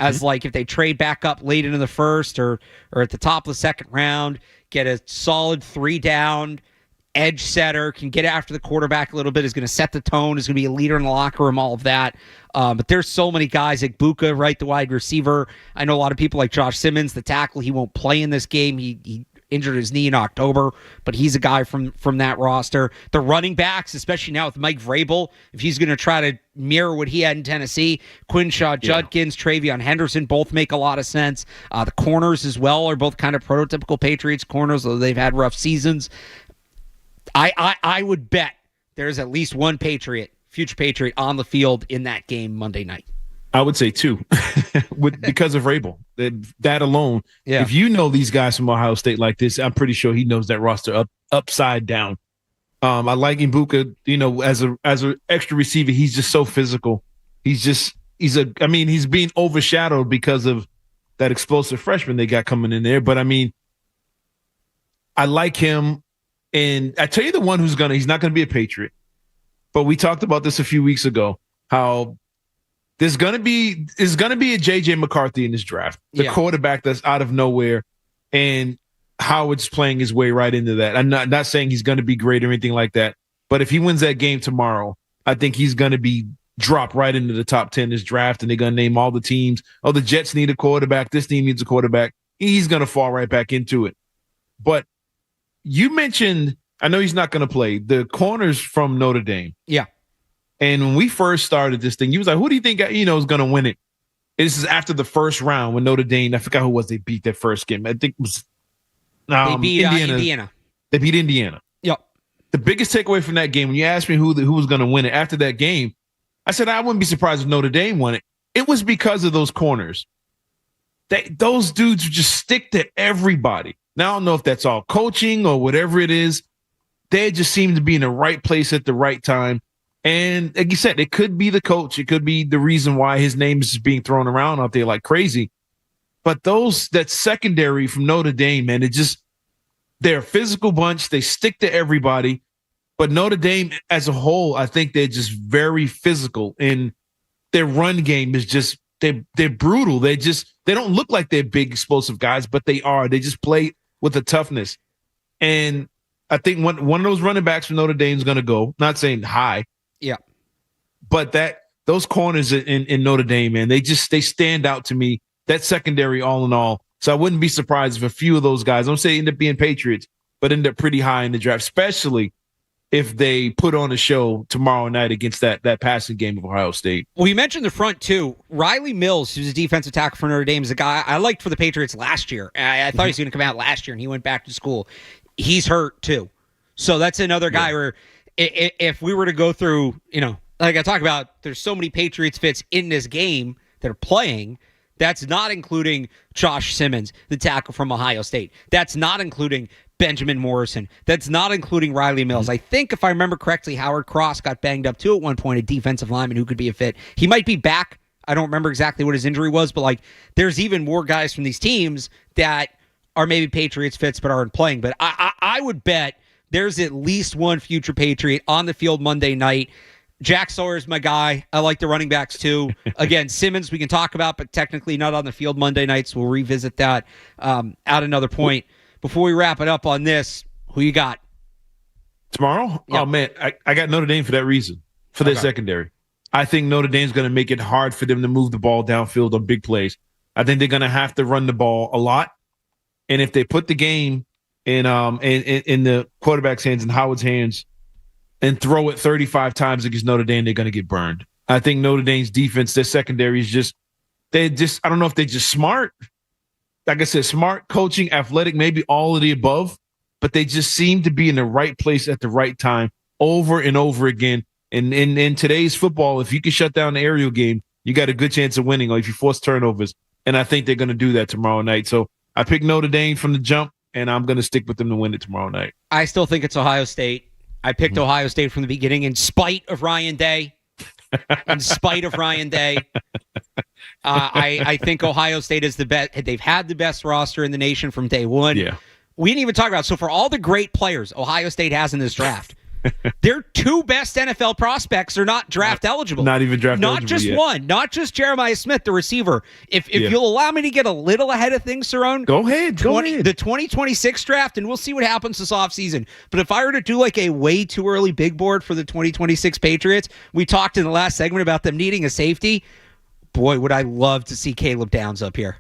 as like if they trade back up late into the first or at the top of the second round, get a solid 3-down edge setter, can get after the quarterback a little bit, is going to set the tone, is going to be a leader in the locker room, all of that. But there's so many guys like Buka, right, the wide receiver. I know a lot of people like Josh Simmons, the tackle. He won't play in this game. He injured his knee in October, but he's a guy from that roster. The running backs, especially now with Mike Vrabel, if he's going to try to mirror what he had in Tennessee, Quinshaw Judkins, Travion Henderson, both make a lot of sense. The corners as well are both kind of prototypical Patriots corners, though they've had rough seasons. I would bet there's at least one future Patriot on the field in that game Monday night. I would say two, because of Vrabel. That alone. Yeah. If you know these guys from Ohio State like this, I'm pretty sure he knows that roster upside down. I like Mbuka, as an extra receiver. He's just so physical. He's being overshadowed because of that explosive freshman they got coming in there. But I like him. And I tell you the one he's not going to be a Patriot. But we talked about this a few weeks ago, how there's going to be a J.J. McCarthy in this draft, the quarterback that's out of nowhere, and Howard's playing his way right into that. I'm not saying he's going to be great or anything like that, but if he wins that game tomorrow, I think he's going to be dropped right into the top 10 this draft, and they're going to name all the teams. Oh, the Jets need a quarterback. This team needs a quarterback. He's going to fall right back into it. But you mentioned, I know he's not going to play, the corners from Notre Dame. Yeah. And when we first started this thing, you was like, who do you think, is going to win it? This is after the first round when Notre Dame, I forgot who was they beat that first game. I think it was they beat Indiana. They beat Indiana. Yep. The biggest takeaway from that game, when you asked me who was going to win it after that game, I said I wouldn't be surprised if Notre Dame won it. It was because of those corners. Those dudes just stick to everybody. Now, I don't know if that's all coaching or whatever it is. They just seem to be in the right place at the right time. And like you said, it could be the coach. It could be the reason why his name is being thrown around out there like crazy. But that secondary from Notre Dame, man, they're a physical bunch. They stick to everybody. But Notre Dame as a whole, I think they're just very physical. And their run game is just, they're brutal. They don't look like they're big, explosive guys, but they are. They just play with a toughness. And I think one of those running backs from Notre Dame is going to go. Not saying high. Yeah. But those corners in Notre Dame, man, they stand out to me. That secondary, all in all. So I wouldn't be surprised if a few of those guys, I don't say end up being Patriots, but end up pretty high in the draft, especially if they put on a show tomorrow night against that passing game of Ohio State. Well, you mentioned the front, too. Riley Mills, who's a defensive tackle for Notre Dame, is a guy I liked for the Patriots last year. I thought he was going to come out last year, and he went back to school. He's hurt, too. So that's another guy where if we were to go through, like I talk about, there's so many Patriots fits in this game that are playing. That's not including Josh Simmons, the tackle from Ohio State. That's not including Benjamin Morrison. That's not including Riley Mills. I think, if I remember correctly, Howard Cross got banged up too at one point, a defensive lineman who could be a fit. He might be back. I don't remember exactly what his injury was, but there's even more guys from these teams that are maybe Patriots fits but aren't playing. But I would bet there's at least one future Patriot on the field Monday night. Jack Sawyer's my guy. I like the running backs too. Again, Simmons we can talk about, but technically not on the field Monday nights. We'll revisit that at another point. Before we wrap it up on this, who you got? Tomorrow? Yep. Oh, man, I got Notre Dame for that reason, for their secondary. I think Notre Dame's going to make it hard for them to move the ball downfield on big plays. I think they're going to have to run the ball a lot. And if they put the game in the quarterback's hands and Howard's hands and throw it 35 times against Notre Dame, they're going to get burned. I think Notre Dame's defense, their secondary is I don't know if they're just smart. Like I said, smart, coaching, athletic, maybe all of the above, but they just seem to be in the right place at the right time over and over again. And in today's football, if you can shut down the aerial game, you got a good chance of winning, or if you force turnovers. And I think they're going to do that tomorrow night. So I picked Notre Dame from the jump, and I'm going to stick with them to win it tomorrow night. I still think it's Ohio State. I picked Ohio State from the beginning in spite of Ryan Day. I think Ohio State is the best. They've had the best roster in the nation from day one. Yeah. We didn't even talk about, so for all the great players Ohio State has in this draft, their two best NFL prospects are not draft eligible. Not even draft eligible. Not just yet. one. Not just Jeremiah Smith, the receiver. If you'll allow me to get a little ahead of things, Cerrone. Go ahead. The 2026 draft, and we'll see what happens this offseason. But if I were to do a way too early big board for the 2026 Patriots, we talked in the last segment about them needing a safety. Boy, would I love to see Caleb Downs up here.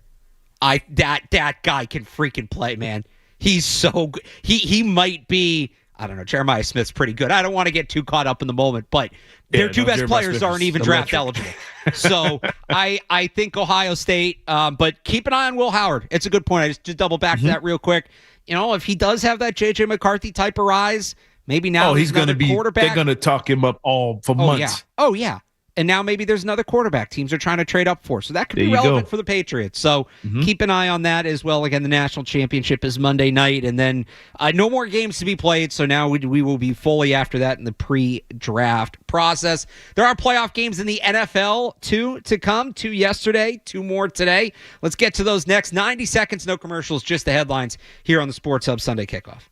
That guy can freaking play, man. He's so good. He might be, I don't know, Jeremiah Smith's pretty good. I don't want to get too caught up in the moment, but their two best players aren't even draft eligible. So I think Ohio State, but keep an eye on Will Howard. It's a good point. I just double back to that real quick. If he does have that J.J. McCarthy type of rise, maybe now he's going to be quarterback. They're going to talk him up all for months. Yeah. And now maybe there's another quarterback teams are trying to trade up for. So that could be relevant for the Patriots. So keep an eye on that as well. Again, the national championship is Monday night. And then no more games to be played. So now we will be fully after that in the pre-draft process. There are playoff games in the NFL, to come. 2 yesterday, 2 more today. Let's get to those next. 90 seconds, no commercials, just the headlines here on the Sports Hub Sunday Kickoff.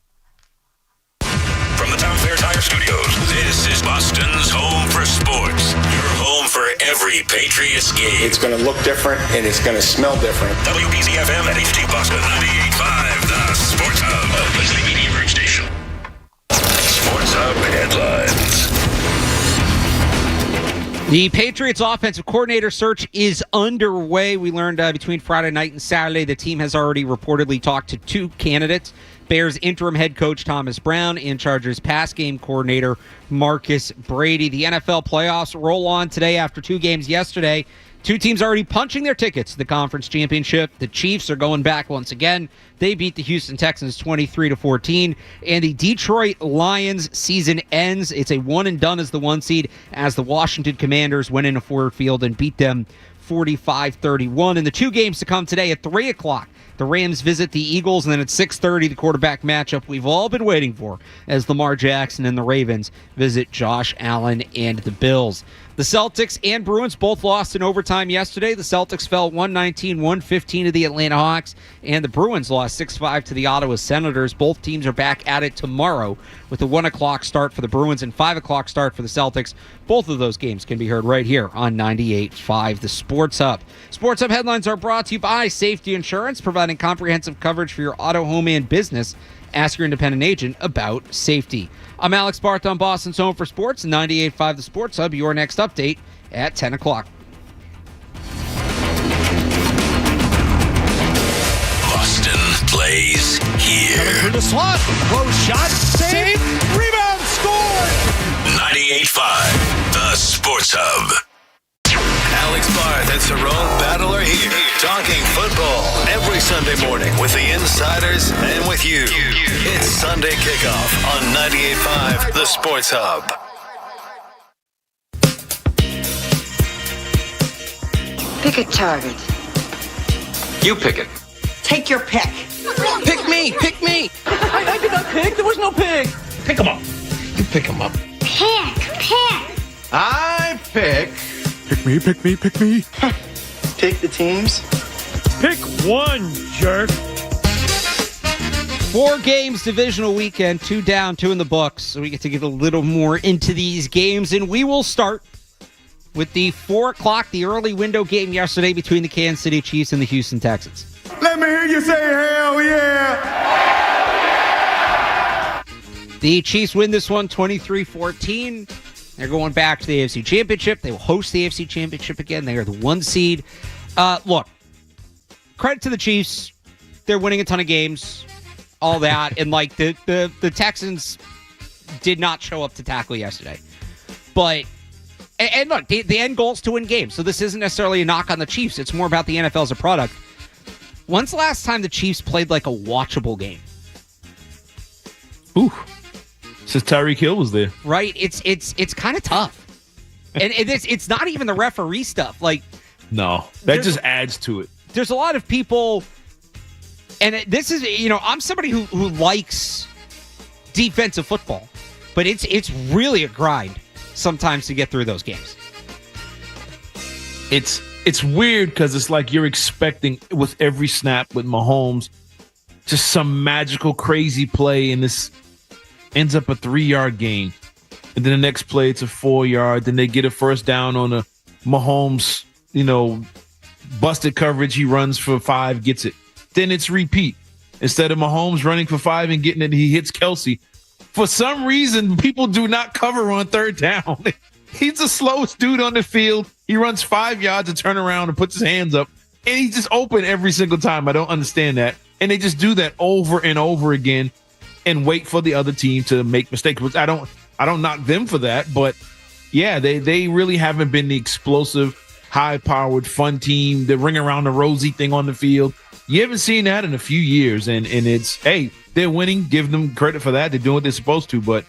From the Town Fair Tire Studios, this is Boston's home for sports. Your home for every Patriots game. It's going to look different, and it's going to smell different. WBZ-FM and HD Boston 98.5, the Sports Hub, a Leslie Media Group station. Sports Hub headlines. The Patriots offensive coordinator search is underway. We learned between Friday night and Saturday the team has already reportedly talked to 2 candidates. Bears interim head coach Thomas Brown and Chargers pass game coordinator Marcus Brady. The NFL playoffs roll on today after 2 games yesterday. 2 teams already punching their tickets to the conference championship. The Chiefs are going back once again. They beat the Houston Texans 23-14. And the Detroit Lions season ends. It's a one and done as the 1 seed as the Washington Commanders went into Ford Field and beat them 45-31. And the 2 games to come today at 3 o'clock. The Rams visit the Eagles, and then at 6:30, the quarterback matchup we've all been waiting for as Lamar Jackson and the Ravens visit Josh Allen and the Bills. The Celtics and Bruins both lost in overtime yesterday. The Celtics fell 119-115 to the Atlanta Hawks, and the Bruins lost 6-5 to the Ottawa Senators. Both teams are back at it tomorrow with a 1 o'clock start for the Bruins and 5 o'clock start for the Celtics. Both of those games can be heard right here on 98.5 The Sports Hub. Sports Hub headlines are brought to you by Safety Insurance, providing comprehensive coverage for your auto, home, and business. Ask your independent agent about safety. I'm Alex Barth on Boston's Home for Sports, 98.5 The Sports Hub. Your next update at 10 o'clock. Boston plays here. Coming through the slot. Close shot. Save. Rebound. Score. 98.5, the Sports Hub. Alex Barth and Cerrone Battle are here, talking football every Sunday morning with the insiders and with you. It's Sunday Kickoff on 98.5, the Sports Hub. Pick a target. You pick it. Take your pick. Pick me. Pick me. I did not pick. There was no pick. Pick him up. You pick him up. Pick. I pick. Pick me. Take the teams. Pick one, jerk. 4 games, divisional weekend, 2 down, 2 in the books. So we get to get a little more into these games, and we will start with the 4 o'clock, the early window game yesterday between the Kansas City Chiefs and the Houston Texans. Let me hear you say hell yeah. The Chiefs win this one 23-14. They're going back to the AFC Championship. They will host the AFC Championship again. They are the 1 seed. Look, credit to the Chiefs. They're winning a ton of games, all that. And, like, the Texans did not show up to tackle yesterday. But, and look, the end goal is to win games. So this isn't necessarily a knock on the Chiefs. It's more about the NFL as a product. When's the last time the Chiefs played, like, a watchable game? Ooh. Since Tyreek Hill was there. Right? It's kind of tough. And it's not even the referee stuff. Like, no, that just adds to it. There's a lot of people, and this is, I'm somebody who likes defensive football, but it's really a grind sometimes to get through those games. It's weird because it's like you're expecting with every snap with Mahomes just some magical crazy play, and this ends up a 3-yard gain. And then the next play, it's a 4-yard. Then they get a first down on a Mahomes, busted coverage. He runs for 5, gets it. Then it's repeat. Instead of Mahomes running for 5 and getting it, he hits Kelsey. For some reason, people do not cover on 3rd down. He's the slowest dude on the field. He runs 5 yards and turn around and puts his hands up. And he's just open every single time. I don't understand that. And they just do that over and over again and wait for the other team to make mistakes. Which I don't knock them for that, but yeah, they really haven't been the explosive, high-powered, fun team, the ring around the rosy thing on the field. You haven't seen that in a few years, and it's, hey, they're winning. Give them credit for that. They're doing what they're supposed to, but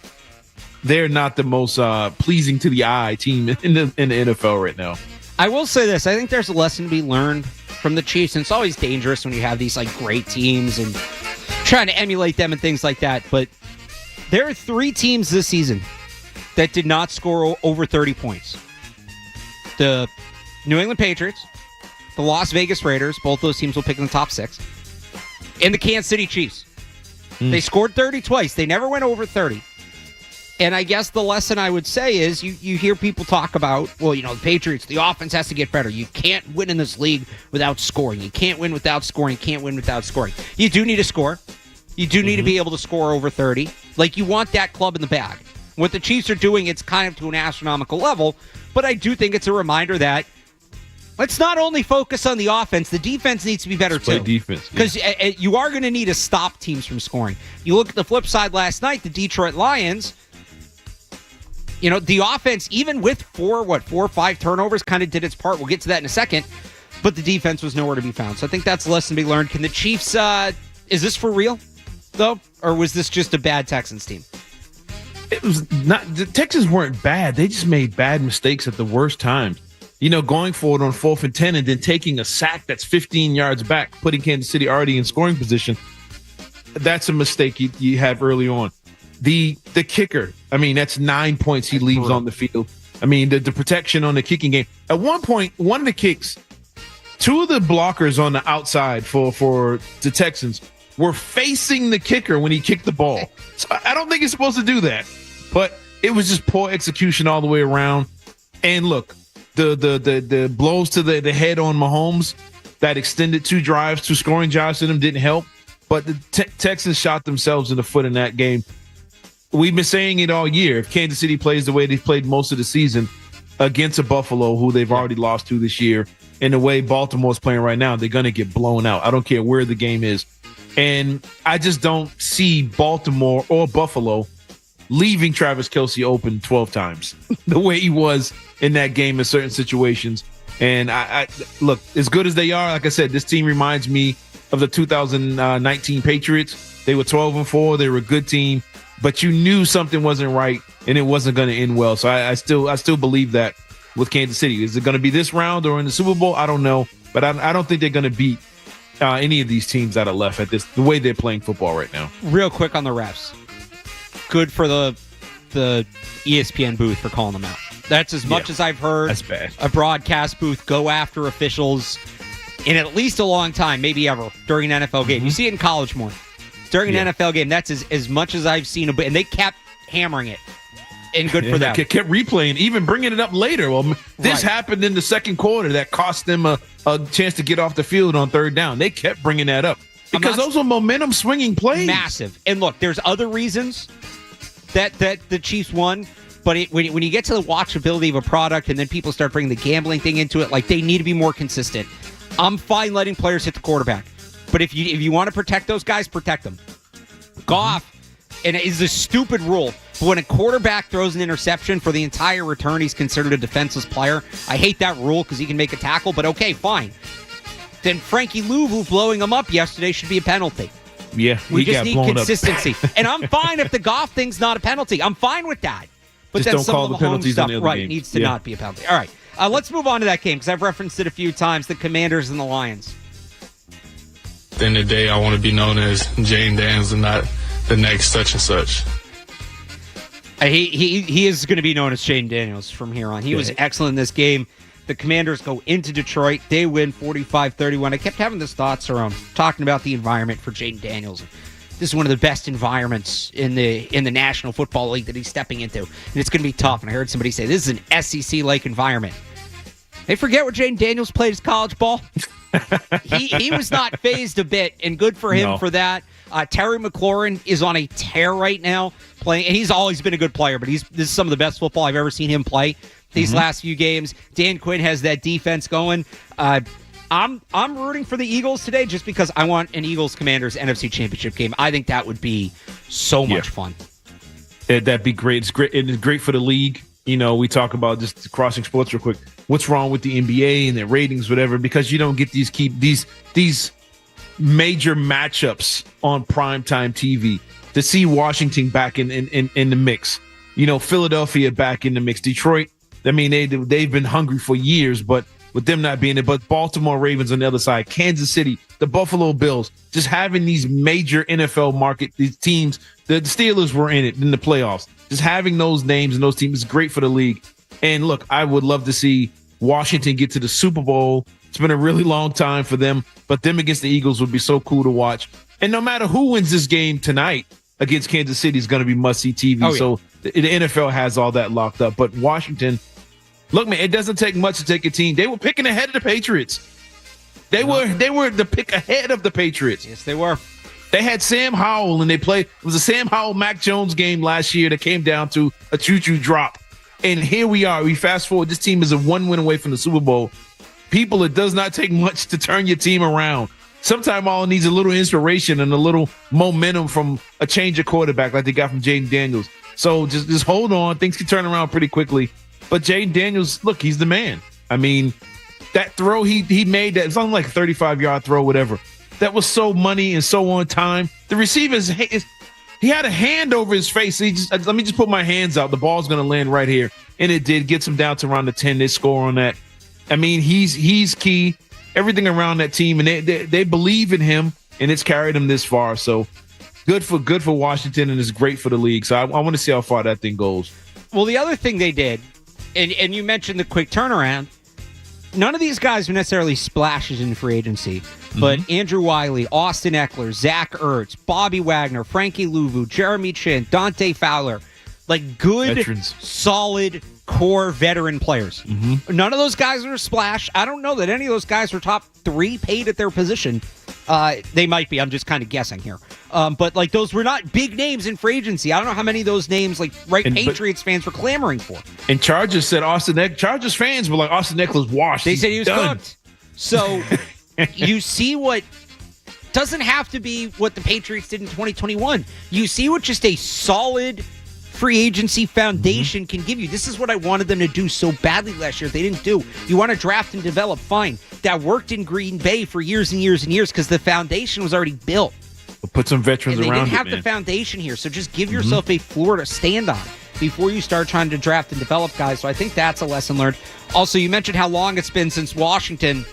they're not the most pleasing to the eye team in the NFL right now. I will say this. I think there's a lesson to be learned from the Chiefs, and it's always dangerous when you have these, like, great teams and trying to emulate them and things like that. But there are 3 teams this season that did not score over 30 points. The New England Patriots, the Las Vegas Raiders, both those teams will pick in the top 6, and the Kansas City Chiefs. They scored 30 twice. They never went over 30. And I guess the lesson I would say is you hear people talk about, well, the Patriots, the offense has to get better. You can't win in this league without scoring. You can't win without scoring. You can't win without scoring. You do need to score. You do need to be able to score over 30. Like, you want that club in the bag. What the Chiefs are doing, it's kind of to an astronomical level, but I do think it's a reminder that let's not only focus on the offense, the defense needs to be better too. Defense. Because you are going to need to stop teams from scoring. You look at the flip side last night, the Detroit Lions, the offense, even with 4 or 5 turnovers, kind of did its part. We'll get to that in a second, but the defense was nowhere to be found. So I think that's a lesson to be learned. Can the Chiefs, is this for real, though? Or was this just a bad Texans team? It was not. The Texans weren't bad. They just made bad mistakes at the worst times. Going forward on 4th and 10 and then taking a sack that's 15 yards back, putting Kansas City already in scoring position. That's a mistake you have early on. The kicker, that's 9 points he leaves on the field. The protection on the kicking game. At one point, one of the kicks, 2 of the blockers on the outside for the Texans were facing the kicker when he kicked the ball. So I don't think he's supposed to do that. But it was just poor execution all the way around. And look, the blows to the head on Mahomes that extended 2 drives, 2 scoring drives to them didn't help. But the Texans shot themselves in the foot in that game. We've been saying it all year. If Kansas City plays the way they've played most of the season against a Buffalo, who they've already lost to this year, and the way Baltimore's playing right now, they're going to get blown out. I don't care where the game is. And I just don't see Baltimore or Buffalo leaving Travis Kelce open 12 times the way he was in that game in certain situations. And I look, as good as they are, like I said, this team reminds me of the 2019 Patriots. They were 12-4. They were a good team, but you knew something wasn't right and it wasn't going to end well. So I still believe that with Kansas City. Is it going to be this round or in the Super Bowl? I don't know, but I don't think they're going to beat any of these teams that are left at the way they're playing football right now. Real quick on the refs. Good for the ESPN booth for calling them out. That's as much as I've heard that's bad. A broadcast booth go after officials in at least a long time, maybe ever, during an NFL game. You see it in college more. During an NFL game, that's as much as I've seen. And they kept hammering it. And good for them. Kept replaying, even bringing it up later. Well, this happened in the second quarter that cost them a chance to get off the field on third down. They kept bringing that up because those are momentum swinging plays. Massive. And look, there's other reasons that the Chiefs won, but when you get to the watchability of a product and then people start bringing the gambling thing into it, like they need to be more consistent. I'm fine letting players hit the quarterback, but if you want to protect those guys, protect them. Goff, and it is a stupid rule, but when a quarterback throws an interception for the entire return, he's considered a defenseless player. I hate that rule because he can make a tackle, but okay, fine. Then Frankie Louvu blowing him up yesterday should be a penalty. Yeah, we just need consistency. And I'm fine if the Goff thing's not a penalty. I'm fine with that. But just then don't some call of the the penalties stuff, on the other games. Needs to not be a penalty. All right, let's move on to that game because I've referenced it a few times, the Commanders and the Lions. At the end of the day, I want to be known as Jane Daniels and not the next such and such. He is going to be known as Shane Daniels from here on. He was excellent in this game. The Commanders go into Detroit. They win 45-31. I kept having this thought, Cerrone, talking about the environment for Jane Daniels. This is one of the best environments in the National Football League that he's stepping into. And it's going to be tough. And I heard somebody say, this is an SEC-like environment. They forget where Jane Daniels played his college ball. He was not phased a bit, and good for him for that. Terry McLaurin is on a tear right now playing, and he's always been a good player, but this is some of the best football I've ever seen him play these last few games. Dan Quinn has that defense going. I'm rooting for the Eagles today just because I want an Eagles-Commanders NFC Championship game. I think that would be so much fun. That'd be great. It's great. It's great for the league. You know, we talk about just crossing sports real quick. What's wrong with the NBA and their ratings, whatever? Because you don't get these major matchups on primetime TV. To see Washington back in the mix, you know, Philadelphia back in the mix, Detroit. I mean, they've been hungry for years, but with them not being there, but Baltimore Ravens on the other side, Kansas City, the Buffalo Bills, just having these major NFL market, these teams. The Steelers were in it in the playoffs. Just having those names and those teams is great for the league. And look, I would love to see Washington get to the Super Bowl. It's been a really long time for them, but them against the Eagles would be so cool to watch. And no matter who wins this game tonight against Kansas City is going to be must-see TV. Oh, yeah. So the NFL has all that locked up. But Washington, look, man, it doesn't take much to take a team. They were picking ahead of the Patriots. They were the pick ahead of the Patriots. Yes, they were. They had Sam Howell, and they played. It was a Sam Howell-Mac Jones game last year that came down to a choo-choo drop. And here we are. We fast forward. This team is a 1 win away from the Super Bowl. People, it does not take much to turn your team around. Sometimes all it needs a little inspiration and a little momentum from a change of quarterback like they got from Jaden Daniels. So just hold on. Things can turn around pretty quickly. But Jaden Daniels, look, he's the man. I mean, that throw he made, that it's something like a 35-yard throw, whatever. That was so money and so on time. The receivers, he had a hand over his face. Let me just put my hands out. The ball's going to land right here. And it did. Gets him down to around the 10. They score on that. I mean, he's key. Everything around that team, and they believe in him, and it's carried him this far. So good for Washington, and it's great for the league. So I want to see how far that thing goes. Well, the other thing they did, and you mentioned the quick turnaround, none of these guys are necessarily splashes in free agency, but Andrew Wiley, Austin Eckler, Zach Ertz, Bobby Wagner, Frankie Louvu, Jeremy Chin, Dante Fowler, like good, veterans, solid core veteran players. None of those guys are a splash. I don't know that any of those guys are top 3 paid at their position. They might be. I'm just kind of guessing here. But like those were not big names in free agency. I don't know how many of those names Patriots fans were clamoring for. And Chargers said Chargers fans were like Austin Eckler's washed. They said he was cooked. So you see what doesn't have to be what the Patriots did in 2021. You see what just a solid free agency foundation can give you. This is what I wanted them to do so badly last year. They didn't do. You want to draft and develop, fine. That worked in Green Bay for years and years and years because the foundation was already built. We'll put some veterans and they around didn't have it, man. the foundation here, so just give yourself a floor to stand on before you start trying to draft and develop guys. So I think that's a lesson learned. Also, you mentioned how long it's been since Washington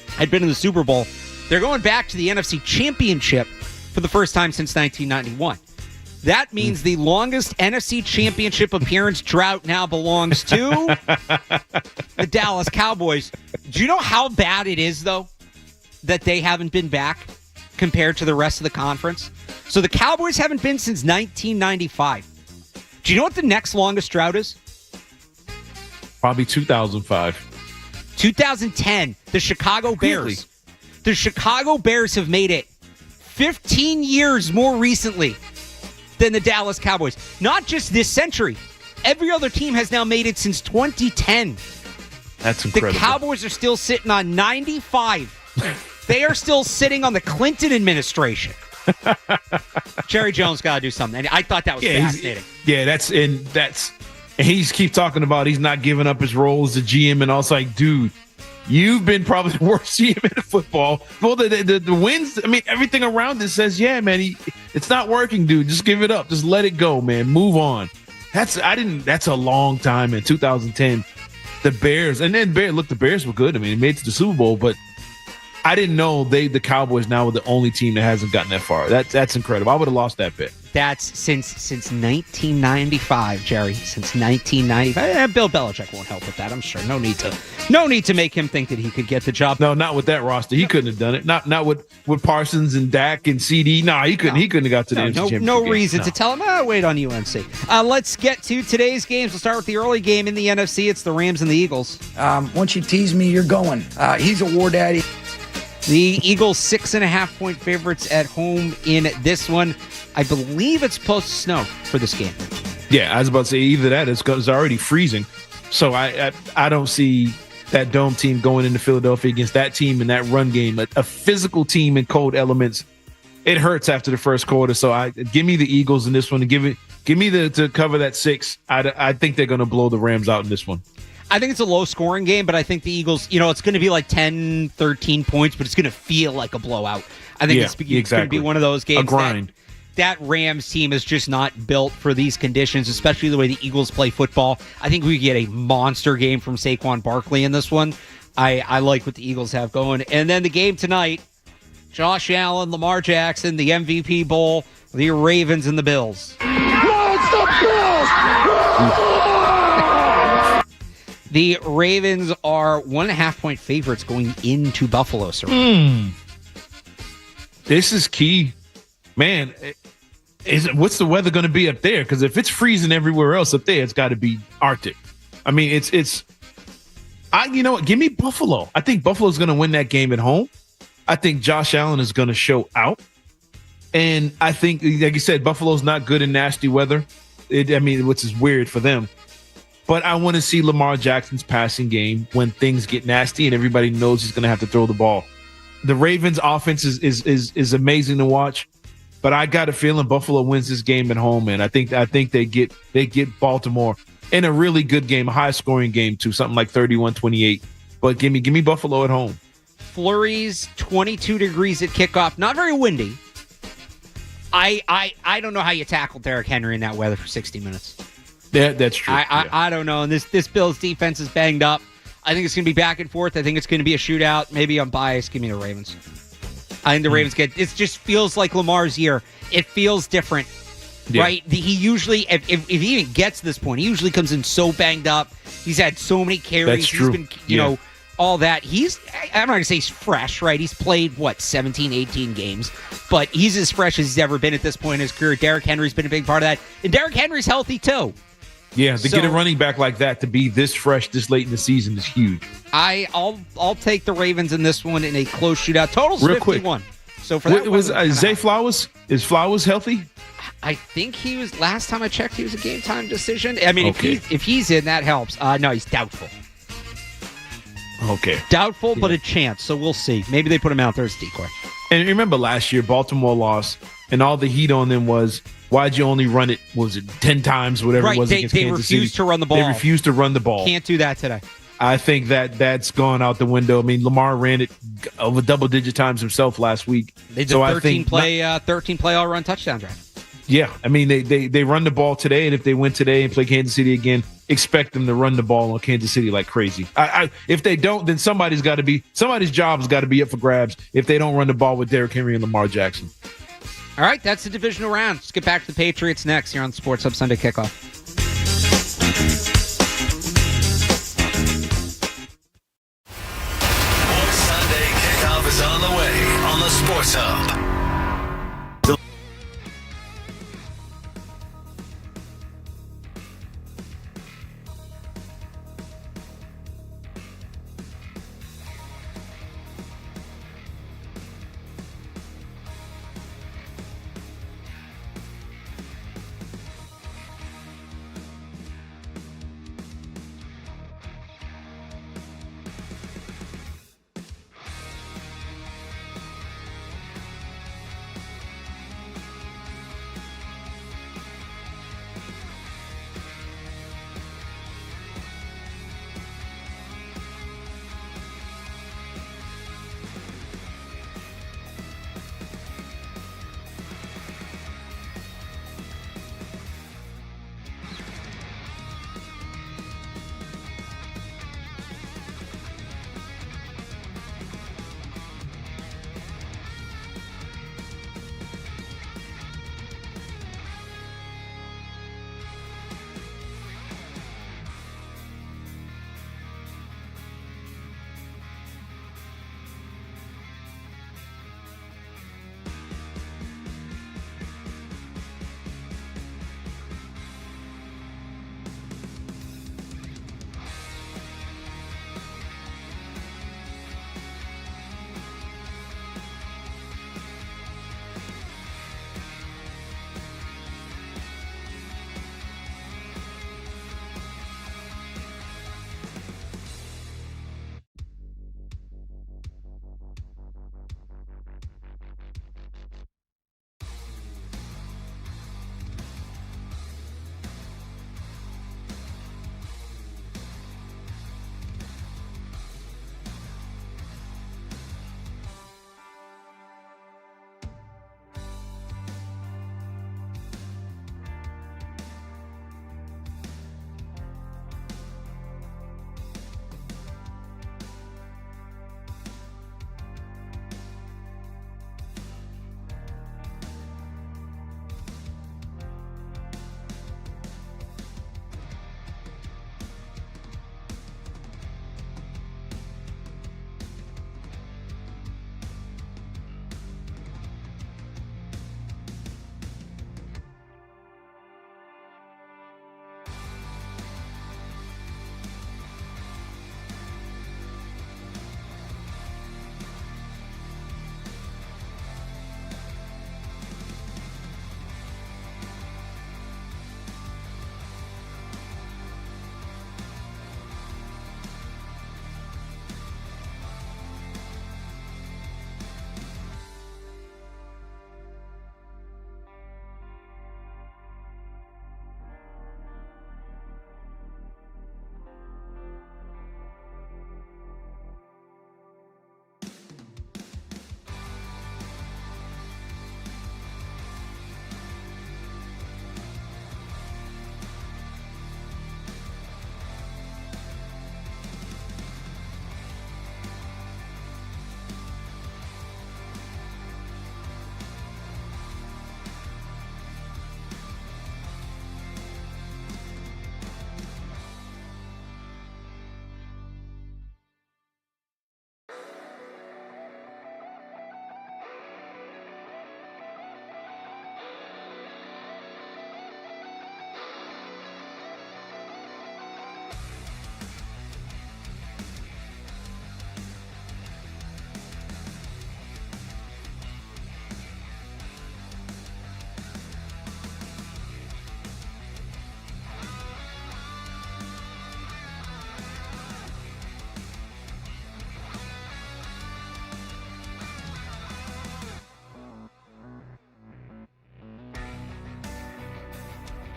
had been in the Super Bowl. They're going back to the NFC Championship for the first time since 1991. That means the longest NFC Championship appearance drought now belongs to the Dallas Cowboys. Do you know how bad it is, though, that they haven't been back compared to the rest of the conference? So the Cowboys haven't been since 1995. Do you know what the next longest drought is? Probably 2005. 2010, the Chicago Bears. Really? The Chicago Bears have made it 15 years more recently than the Dallas Cowboys. Not just this century. Every other team has now made it since 2010. That's incredible. The Cowboys are still sitting on 95. They are still sitting on the Clinton administration. Jerry Jones got to do something. And I thought that was fascinating. And he just keeps talking about he's not giving up his role as a GM, and I was like, dude, you've been probably the worst GM in football. Well, the wins, I mean, everything around it says, yeah, man, it's not working, dude. Just give it up. Just let it go, man. Move on. That's a long time. In 2010, the Bears, and then the Bears were good. I mean, they made it to the Super Bowl, but I didn't know the Cowboys now were the only team that hasn't gotten that far. That's incredible. I would have lost that bet. That's since 1995, Jerry. Since 1995. Bill Belichick won't help with that, I'm sure. No need to make him think that he could get the job. No, not with that roster. He couldn't have done it. Not with Parsons and Dak and CD. No, he couldn't. No. He couldn't have got to the NFC Championship No game. reason to tell him, wait on UNC. Let's get to today's games. We'll start with the early game in the NFC. It's the Rams and the Eagles. Once you tease me, you're going. He's a war daddy. The Eagles 6.5-point favorites at home in this one. I believe it's supposed to snow for this game. Yeah, I was about to say either that. It's already freezing. So I don't see that Dome team going into Philadelphia against that team in that run game. A physical team in cold elements. It hurts after the first quarter. So give me the Eagles in this one. Give me to cover that 6. I think they're going to blow the Rams out in this one. I think it's a low-scoring game, but I think the Eagles, it's going to be like 10, 13 points, but it's going to feel like a blowout. I think it's going to be one of those games. A grind. That Rams team is just not built for these conditions, especially the way the Eagles play football. I think we get a monster game from Saquon Barkley in this one. I like what the Eagles have going. And then the game tonight, Josh Allen, Lamar Jackson, the MVP Bowl, the Ravens and the Bills. No, it's the Bills! The Ravens are 1.5-point favorites going into Buffalo, sir. This is key. Man, what's the weather going to be up there? Because if it's freezing everywhere else up there, it's got to be Arctic. I mean, you know what? Give me Buffalo. I think Buffalo's going to win that game at home. I think Josh Allen is going to show out. And I think, like you said, Buffalo's not good in nasty weather. Which is weird for them. But I want to see Lamar Jackson's passing game when things get nasty and everybody knows he's going to have to throw the ball. The Ravens' offense is amazing to watch, but I got a feeling Buffalo wins this game at home, man. I think they get Baltimore in a really good game, a high-scoring game too, something like 31-28. But give me Buffalo at home. Flurries, 22 degrees at kickoff. Not very windy. I don't know how you tackle Derrick Henry in that weather for 60 minutes. Yeah, that's true. I don't know. And this Bills defense is banged up. I think it's going to be back and forth. I think it's going to be a shootout. Maybe I'm biased. Give me the Ravens. I think the Ravens it just feels like Lamar's year. It feels different, right? He usually, if he even gets to this point, he usually comes in so banged up. He's had so many carries. That's true. He's been, all that. I'm not going to say he's fresh, right? He's played, 17, 18 games. But he's as fresh as he's ever been at this point in his career. Derrick Henry's been a big part of that. And Derrick Henry's healthy, too. Yeah, to get a running back like that to be this fresh this late in the season is huge. I'll take the Ravens in this one in a close shootout. Total's real 51. Quick. So for that was Zay Flowers? Is Flowers healthy? I think he was. Last time I checked, he was a game time decision. I mean, okay. if he's in, that helps. No, he's doubtful. Okay. Doubtful, but a chance. So we'll see. Maybe they put him out there as decoy. And remember last year, Baltimore lost, and all the heat on them was, why'd you only run it, what was it, 10 times, whatever it was against Kansas City? They refused to run the ball. They refused to run the ball. Can't do that today. I think that's gone out the window. I mean, Lamar ran it over double-digit times himself last week. They did 13 play all-run touchdown drive. Yeah, I mean, they run the ball today, and if they win today and play Kansas City again, expect them to run the ball on Kansas City like crazy. If they don't, then somebody's job's got to be up for grabs if they don't run the ball with Derrick Henry and Lamar Jackson. All right, that's the divisional round. Let's get back to the Patriots next here on Sports Hub Sunday Kickoff. Sunday Kickoff is on the way on the Sports Hub.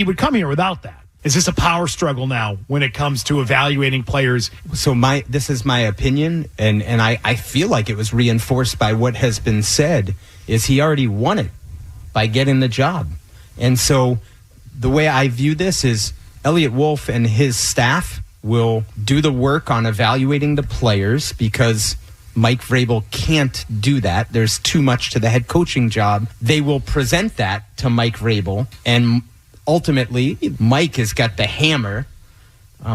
He would come here without that. Is this a power struggle now when it comes to evaluating players? So this is my opinion, and I feel like it was reinforced by what has been said, is he already won it by getting the job. And so the way I view this is Elliott Wolf and his staff will do the work on evaluating the players because Mike Vrabel can't do that. There's too much to the head coaching job. They will present that to Mike Vrabel, and ultimately, Mike has got the hammer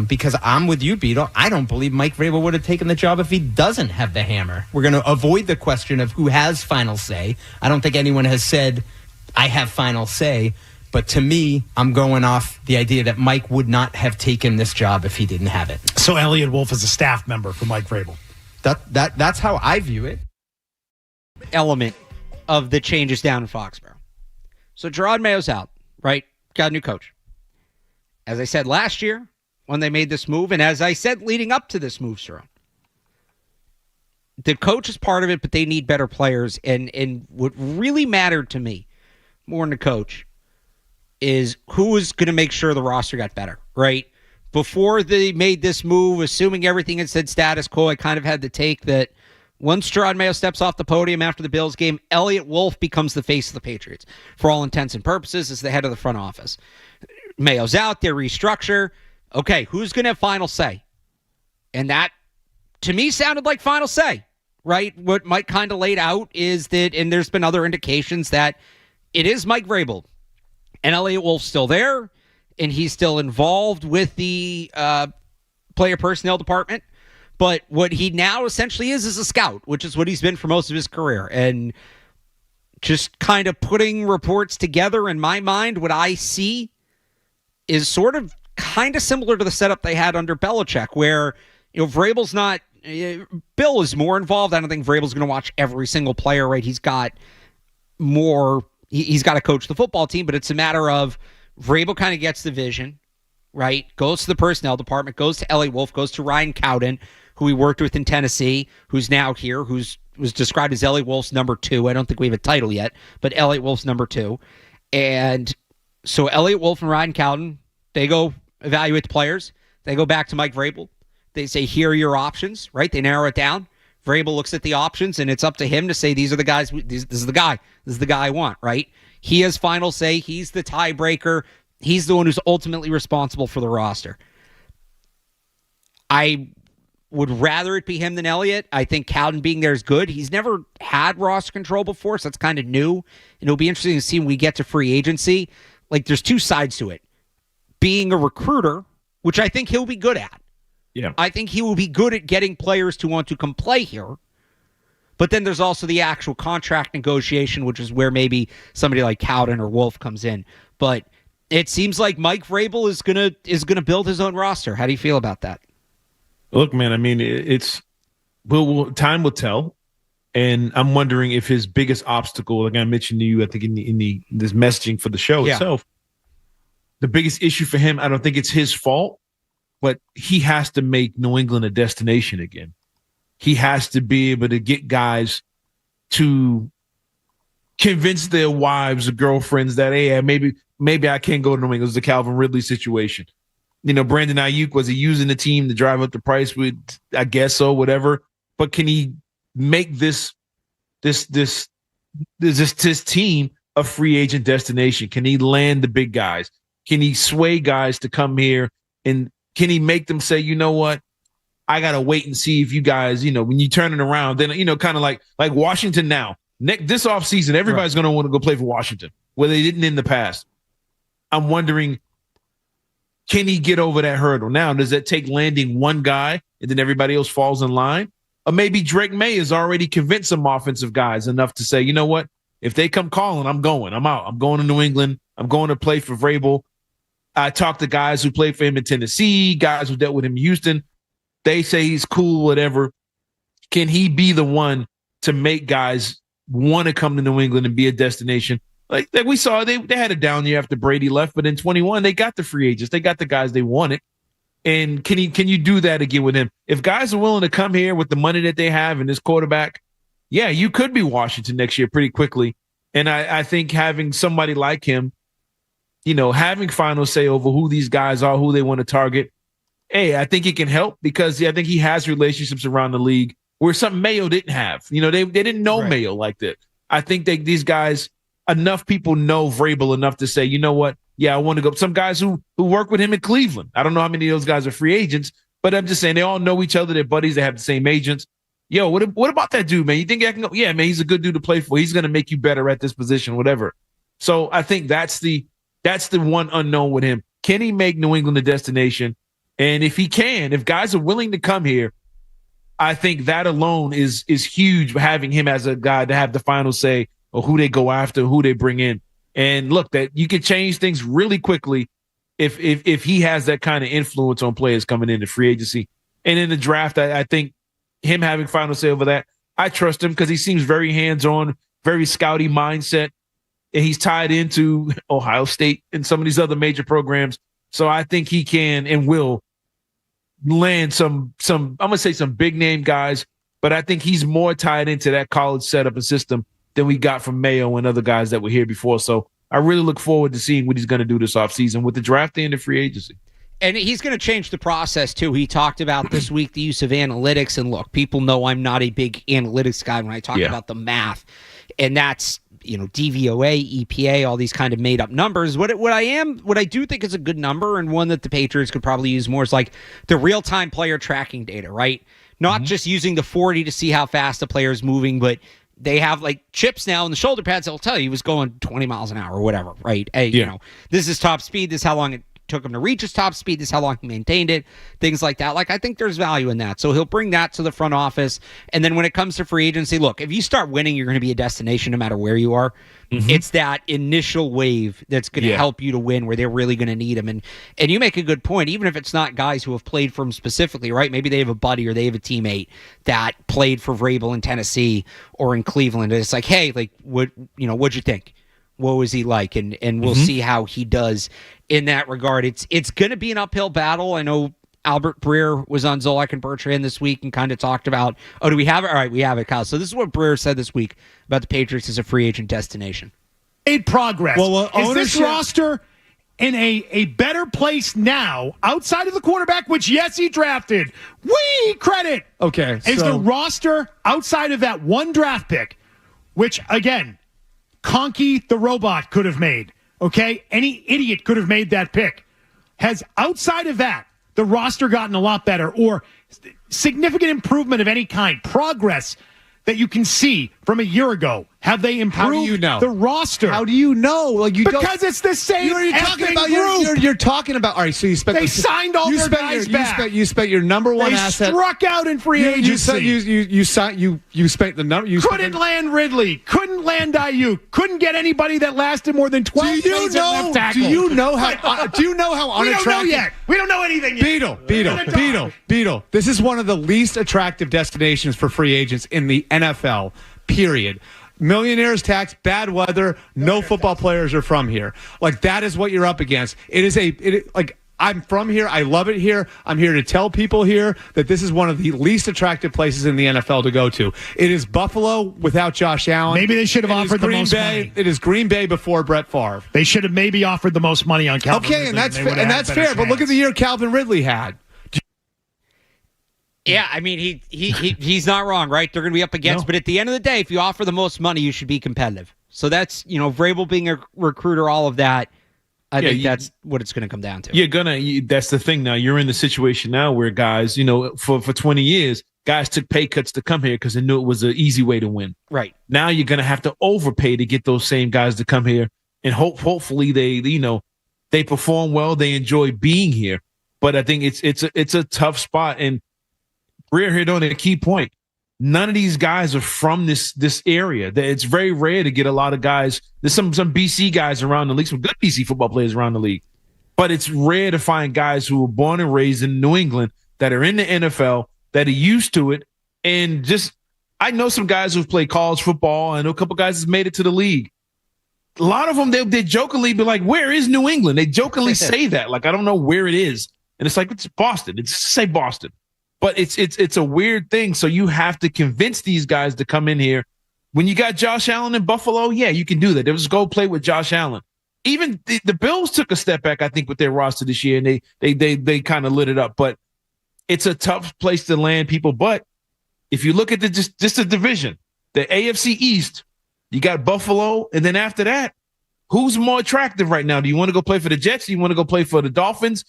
because I'm with you, Beto. I don't believe Mike Vrabel would have taken the job if he doesn't have the hammer. We're going to avoid the question of who has final say. I don't think anyone has said, I have final say. But to me, I'm going off the idea that Mike would not have taken this job if he didn't have it. So Elliott Wolf is a staff member for Mike Vrabel. That's how I view it. Element of the changes down in Foxborough. So Gerard Mayo's out, right? Got a new coach. As I said last year when they made this move, and as I said leading up to this move, Cerrone, the coach is part of it, but they need better players. And what really mattered to me more than the coach is who was going to make sure the roster got better, right? Before they made this move, assuming everything had said status quo, I kind of had the take that once Gerard Mayo steps off the podium after the Bills game, Elliott Wolf becomes the face of the Patriots. For all intents and purposes, as the head of the front office. Mayo's out, they restructure. Okay, who's going to have final say? And that, to me, sounded like final say, right? What Mike kind of laid out is that, and there's been other indications that it is Mike Vrabel. And Elliott Wolf's still there, and he's still involved with the player personnel department. But what he now essentially is a scout, which is what he's been for most of his career. And just kind of putting reports together in my mind, what I see is sort of kind of similar to the setup they had under Belichick, where, Vrabel's not, Bill is more involved. I don't think Vrabel's going to watch every single player, right? He's got more, he's got to coach the football team, but it's a matter of Vrabel kind of gets the vision, right? Goes to the personnel department, goes to Elliott Wolf, goes to Ryan Cowden, who he worked with in Tennessee, who's now here, was described as Elliott Wolf's number 2. I don't think we have a title yet, but Elliott Wolf's number 2. And so Elliott Wolf and Ryan Cowden, they go evaluate the players. They go back to Mike Vrabel. They say, here are your options, right? They narrow it down. Vrabel looks at the options, and it's up to him to say, these are the guys, this is the guy. This is the guy I want, right? He has final say. He's the tiebreaker. He's the one who's ultimately responsible for the roster. I would rather it be him than Elliott. I think Cowden being there is good. He's never had roster control before, so that's kind of new. And it'll be interesting to see when we get to free agency. Like, there's two sides to it. Being a recruiter, which I think he'll be good at. Yeah. I think he will be good at getting players to want to come play here. But then there's also the actual contract negotiation, which is where maybe somebody like Cowden or Wolf comes in. But it seems like Mike Vrabel is gonna build his own roster. How do you feel about that? Look, man, I mean, time will tell. And I'm wondering if his biggest obstacle, like I mentioned to you, I think in this messaging for the show itself, the biggest issue for him, I don't think it's his fault, but he has to make New England a destination again. He has to be able to get guys to convince their wives or girlfriends that, hey, maybe I can't go to New England. It was the Calvin Ridley situation. Brandon Ayuk, was he using the team to drive up the price? I guess so, whatever. But can he make this team a free agent destination? Can he land the big guys? Can he sway guys to come here? And can he make them say, you know what? I got to wait and see if you guys, when you turn it around, then, kind of like Washington now. This offseason, everybody's going to want to go play for Washington, where they didn't in the past. I'm wondering, can he get over that hurdle? Now, does that take landing one guy and then everybody else falls in line? Or maybe Drake May has already convinced some offensive guys enough to say, you know what? If they come calling, I'm going. I'm out. I'm going to New England. I'm going to play for Vrabel. I talked to guys who played for him in Tennessee, guys who dealt with him in Houston. They say he's cool, whatever. Can he be the one to make guys want to come to New England and be a destination? Like we saw, they had a down year after Brady left, but in 21, they got the free agents. They got the guys they wanted. And can you do that again with him? If guys are willing to come here with the money that they have and this quarterback, yeah, you could be Washington next year pretty quickly. And I think having somebody like him having final say over who these guys are, who they want to target. Hey, I think it can help because I think he has relationships around the league where something Mayo didn't have. They didn't know Mayo like that. I think that these guys, enough people know Vrabel enough to say, you know what? Yeah, I want to go. Some guys who work with him in Cleveland. I don't know how many of those guys are free agents, but I'm just saying they all know each other. They're buddies. They have the same agents. Yo, what about that dude, man? You think I can go? Yeah, man, he's a good dude to play for. He's going to make you better at this position, whatever. So I think that's the one unknown with him. Can he make New England a destination? And if he can, if guys are willing to come here, I think that alone is huge, having him as a guy to have the final say of who they go after, who they bring in. And look, that you can change things really quickly if he has that kind of influence on players coming into free agency. And in the draft, I think him having final say over that, I trust him because he seems very hands-on, very scouty mindset, and he's tied into Ohio State and some of these other major programs. So I think he can and will land some I'm going to say some big name guys, but I think he's more tied into that college setup and system than we got from Mayo and other guys that were here before. So I really look forward to seeing what he's going to do this offseason with the draft and the free agency. And he's going to change the process, too. He talked about this week the use of analytics. And look, people know I'm not a big analytics guy when I talk about the math. And that's, DVOA, EPA, all these kind of made up numbers. What I do think is a good number and one that the Patriots could probably use more is like the real-time player tracking data, right? Not just using the 40 to see how fast the player is moving, but they have like chips now in the shoulder pads that will tell you he was going 20 miles an hour or whatever, right? Hey, this is top speed. This is how long it took him to reach his top speed. This is how long he maintained it. Things like that. Like, I think there's value in that. So he'll bring that to the front office. And then when it comes to free agency, look, if you start winning, you're going to be a destination no matter where you are. It's that initial wave that's going to help you to win where they're really going to need him. And you make a good point, even if it's not guys who have played for him specifically, right? Maybe they have a buddy or they have a teammate that played for Vrabel in Tennessee or in Cleveland. And it's like, hey, like, what'd you think? What was he like? And we'll see how he does in that regard. It's going to be an uphill battle. I know Albert Breer was on Zolak and Bertrand this week and kind of talked about, do we have it? All right, we have it, Kyle. So this is what Breer said this week about the Patriots as a free agent destination. Made progress. Well, is this roster in a better place now outside of the quarterback, which, yes, he drafted? Credit. Okay. Is the roster outside of that one draft pick, which, again, Conkey the robot could have made, okay? Any idiot could have made that pick. Has outside of that, the roster gotten a lot better or significant improvement of any kind, progress that you can see from a year ago? Have they improved How do you know? the roster? How do you know? Like because it's the same group. You're talking about, all right, so you spent... They signed all their guys back. You spent your number one asset. They struck out in free agency. You spent the number... Couldn't land Ridley. Couldn't land Ayuk. Couldn't get anybody that lasted more than 12 days at left tackle. Do you know how unattractive... We don't know yet. We don't know anything yet. Beetle. This is one of the least attractive destinations for free agents in the NFL, period. Millionaires tax, bad weather, no football players are from here. Like, that is what you're up against. I'm from here. I love it here. I'm here to tell people here that this is one of the least attractive places in the NFL to go to. It is Buffalo without Josh Allen. Maybe they should have offered the most money. It is Green Bay before Brett Favre. They should have maybe offered the most money on Calvin Ridley. Okay, and that's fair. But look at the year Calvin Ridley had. Yeah, I mean, he's not wrong, right? They're going to be up against, but at the end of the day, if you offer the most money, you should be competitive. So that's, Vrabel being a recruiter, all of that. I think that's what it's going to come down to. That's the thing now. You're in the situation now where guys, for 20 years, guys took pay cuts to come here because they knew it was an easy way to win. Right. Now you're going to have to overpay to get those same guys to come here. And hopefully they perform well. They enjoy being here. But I think it's a tough spot. And Breer hit on a key point. None of these guys are from this area. It's very rare to get a lot of guys. There's some BC guys around the league, some good BC football players around the league. But it's rare to find guys who were born and raised in New England that are in the NFL, that are used to it. And I know some guys who've played college football. I know a couple guys has made it to the league. A lot of them, they jokingly be like, where is New England? They jokingly say that. Like, I don't know where it is. And it's like, it's Boston. It's just say Boston. But it's a weird thing. So you have to convince these guys to come in here. When you got Josh Allen in Buffalo, yeah, you can do that. Just go play with Josh Allen. even the Bills took a step back, I think, with their roster this year, and they kind of lit it up. But it's a tough place to land people. But if you look at just the division, the AFC East, you got Buffalo, and then after that, who's more attractive right now? Do you want to go play for the Jets? Do you want to go play for the Dolphins?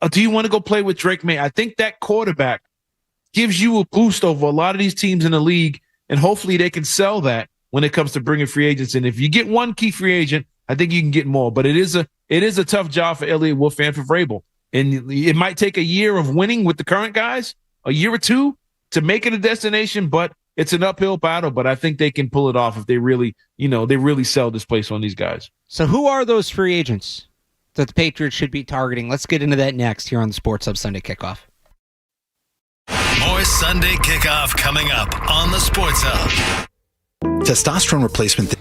Or do you want to go play with Drake May? I think that quarterback gives you a boost over a lot of these teams in the league, and hopefully they can sell that when it comes to bringing free agents in. If you get one key free agent, I think you can get more. But it is a tough job for Elliott Wolf and for Vrabel. And it might take a year of winning with the current guys, a year or two, to make it a destination, but it's an uphill battle. But I think they can pull it off if they really sell this place on these guys. So who are those free agents that the Patriots should be targeting? Let's get into that next here on the Sports Hub Sunday Kickoff. More Sunday Kickoff coming up on the Sports Hub. Testosterone replacement.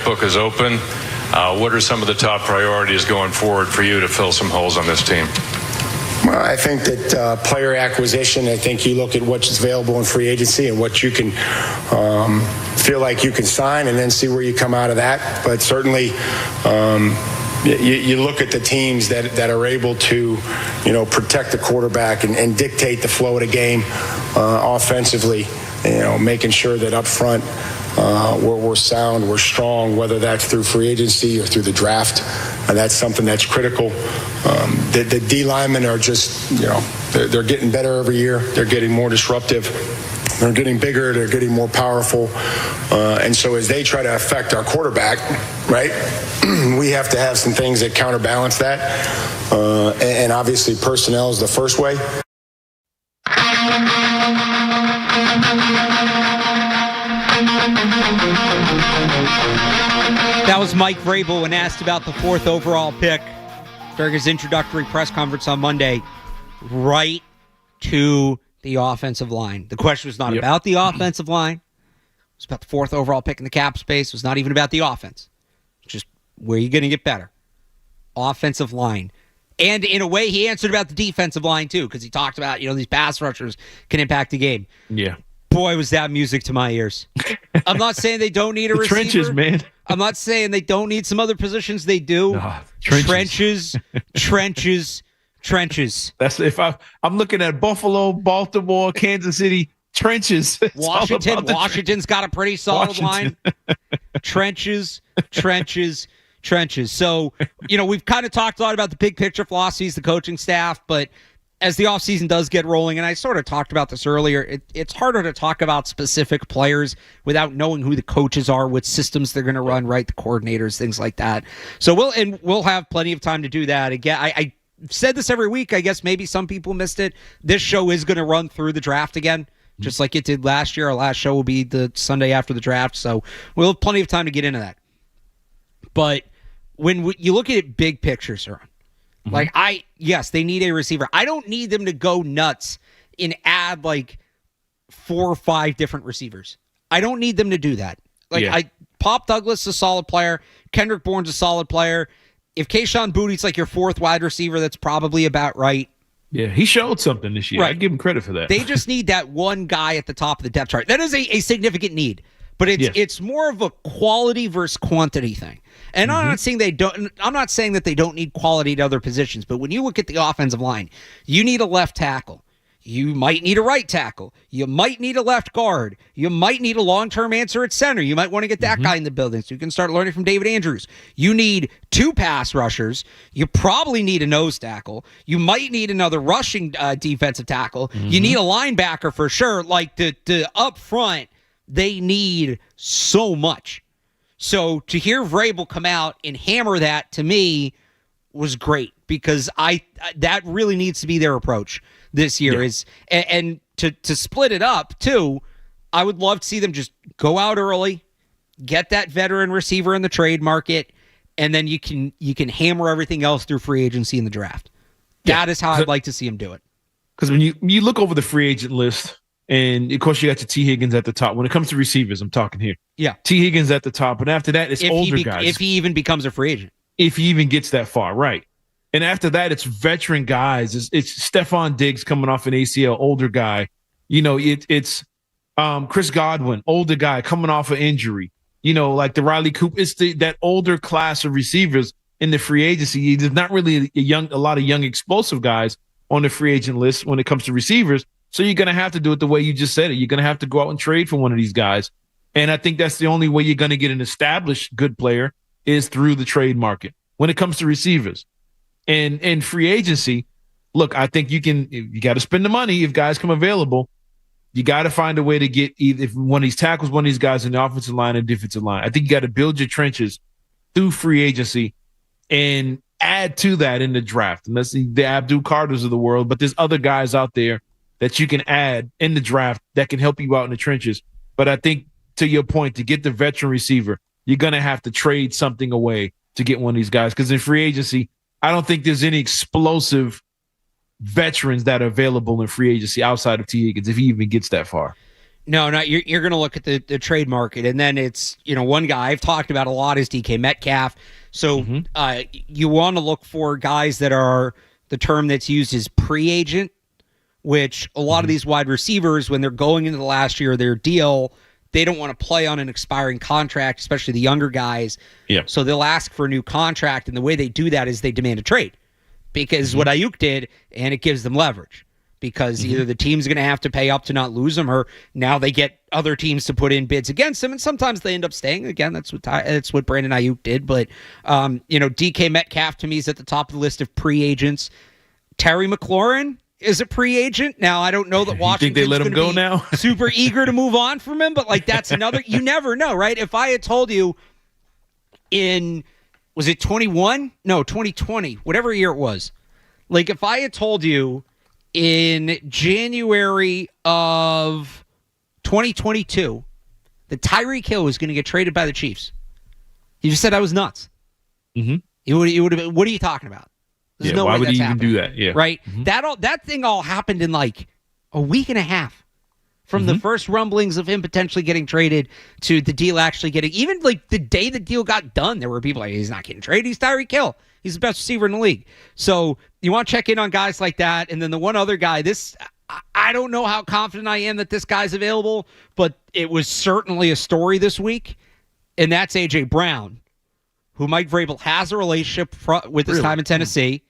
checkbook is open. What are some of the top priorities going forward for you to fill some holes on this team? Well, I think that player acquisition, I think you look at what's available in free agency and what you can feel like you can sign and then see where you come out of that. But certainly you look at the teams that are able to, protect the quarterback and dictate the flow of the game offensively, making sure that up front we're sound, we're strong, whether that's through free agency or through the draft. That's something that's critical. The D linemen are just, they're getting better every year. They're getting more disruptive. They're getting bigger. They're getting more powerful. And so as they try to affect our quarterback, right, we have to have some things that counterbalance that. And obviously personnel is the first way. That was Mike Vrabel when asked about the 4th overall pick during his introductory press conference on Monday. Right to the offensive line. The question was not about the offensive line. It was about the 4th overall pick in the cap space. It was not even about the offense. It's just where are you going to get better? Offensive line. And in a way, he answered about the defensive line, too, because he talked about, these pass rushers can impact the game. Yeah. Boy, was that music to my ears. I'm not saying they don't need a receiver. Trenches, man. I'm not saying they don't need some other positions. They do. Trenches. That's if I'm looking at Buffalo, Baltimore, Kansas City, trenches. Washington's got a pretty solid line. Trenches. So, we've kind of talked a lot about the big picture philosophies, the coaching staff, but as the offseason does get rolling, and I sort of talked about this earlier, it's harder to talk about specific players without knowing who the coaches are, what systems they're going to run, right, the coordinators, things like that. So we'll have plenty of time to do that. Again, I said this every week. I guess maybe some people missed it. This show is going to run through the draft again, just like it did last year. Our last show will be the Sunday after the draft, so we'll have plenty of time to get into that. But when you look at it big picture, sir, yes, they need a receiver. I don't need them to go nuts and add 4 or 5 different receivers. I don't need them to do that. Pop Douglas is a solid player. Kendrick Bourne's a solid player. If Kayshon Bouttie's your 4th wide receiver, that's probably about right. Yeah, he showed something this year. Right. I give him credit for that. They just need that one guy at the top of the depth chart. That is a significant need. But it's more of a quality versus quantity thing. And I'm not saying that they don't need quality at other positions, but when you look at the offensive line, you need a left tackle. You might need a right tackle. You might need a left guard. You might need a long-term answer at center. You might want to get that guy in the building so you can start learning from David Andrews. You need 2 pass rushers. You probably need a nose tackle. You might need another rushing defensive tackle. You need a linebacker for sure. The up front, they need so much. So to hear Vrabel come out and hammer that, to me, was great because that really needs to be their approach this year. And to split it up too, I would love to see them just go out early, get that veteran receiver in the trade market, and then you can hammer everything else through free agency in the draft. That is how I'd like to see them do it. Because when you look over the free agent list, and of course you got your T. Higgins at the top. When it comes to receivers, I'm talking here. Yeah, T. Higgins at the top, and after that, it's older guys. If he even becomes a free agent, if he even gets that far, right? And after that, it's veteran guys. It's Stephon Diggs coming off an ACL, older guy. It's Chris Godwin, older guy coming off an injury. The Riley Cooper. It's that older class of receivers in the free agency. There's not really a lot of young explosive guys on the free agent list when it comes to receivers. So you're going to have to do it the way you just said it. You're going to have to go out and trade for one of these guys. And I think that's the only way you're going to get an established good player is through the trade market when it comes to receivers. And free agency, look, I think you got to spend the money if guys come available. You got to find a way to get if one of these tackles, one of these guys in the offensive line and defensive line. I think you got to build your trenches through free agency and add to that in the draft. And that's the Abdul Carters of the world, but there's other guys out there that you can add in the draft that can help you out in the trenches. But I think, to your point, to get the veteran receiver, you're going to have to trade something away to get one of these guys. Because in free agency, I don't think there's any explosive veterans that are available in free agency outside of T. Higgins, if he even gets that far. No, you're going to look at the trade market, and then it's, one guy I've talked about a lot is DK Metcalf. So you want to look for guys that are, the term that's used is pre-agent, which a lot of these wide receivers, when they're going into the last year of their deal, they don't want to play on an expiring contract, especially the younger guys. Yeah. So they'll ask for a new contract, and the way they do that is they demand a trade, because what Ayuk did, and it gives them leverage. Because either the team's going to have to pay up to not lose them, or now they get other teams to put in bids against them, and sometimes they end up staying. Again, that's what Brandon Ayuk did. But DK Metcalf to me is at the top of the list of pre-agents. Terry McLaurin is a pre-agent. Now I don't know that Washington's think they let him go now? super eager to move on from him, but that's another. You never know, right? If I had told you was it 21? No, 2020, whatever year it was. If I had told you in January of 2022 that Tyreek Hill was going to get traded by the Chiefs, you just said I was nuts. Mm-hmm. You would have been, what are you talking about? There's no why way would that's he even happening. do that? Yeah. Right? That thing all happened in a week and a half. From the first rumblings of him potentially getting traded to the deal actually getting, even the day the deal got done, there were people he's not getting traded. He's Tyreek Hill. He's the best receiver in the league. So you want to check in on guys like that. And then the one other guy, I don't know how confident I am that this guy's available, but it was certainly a story this week. And that's A.J. Brown, who Mike Vrabel has a relationship with his time in Tennessee.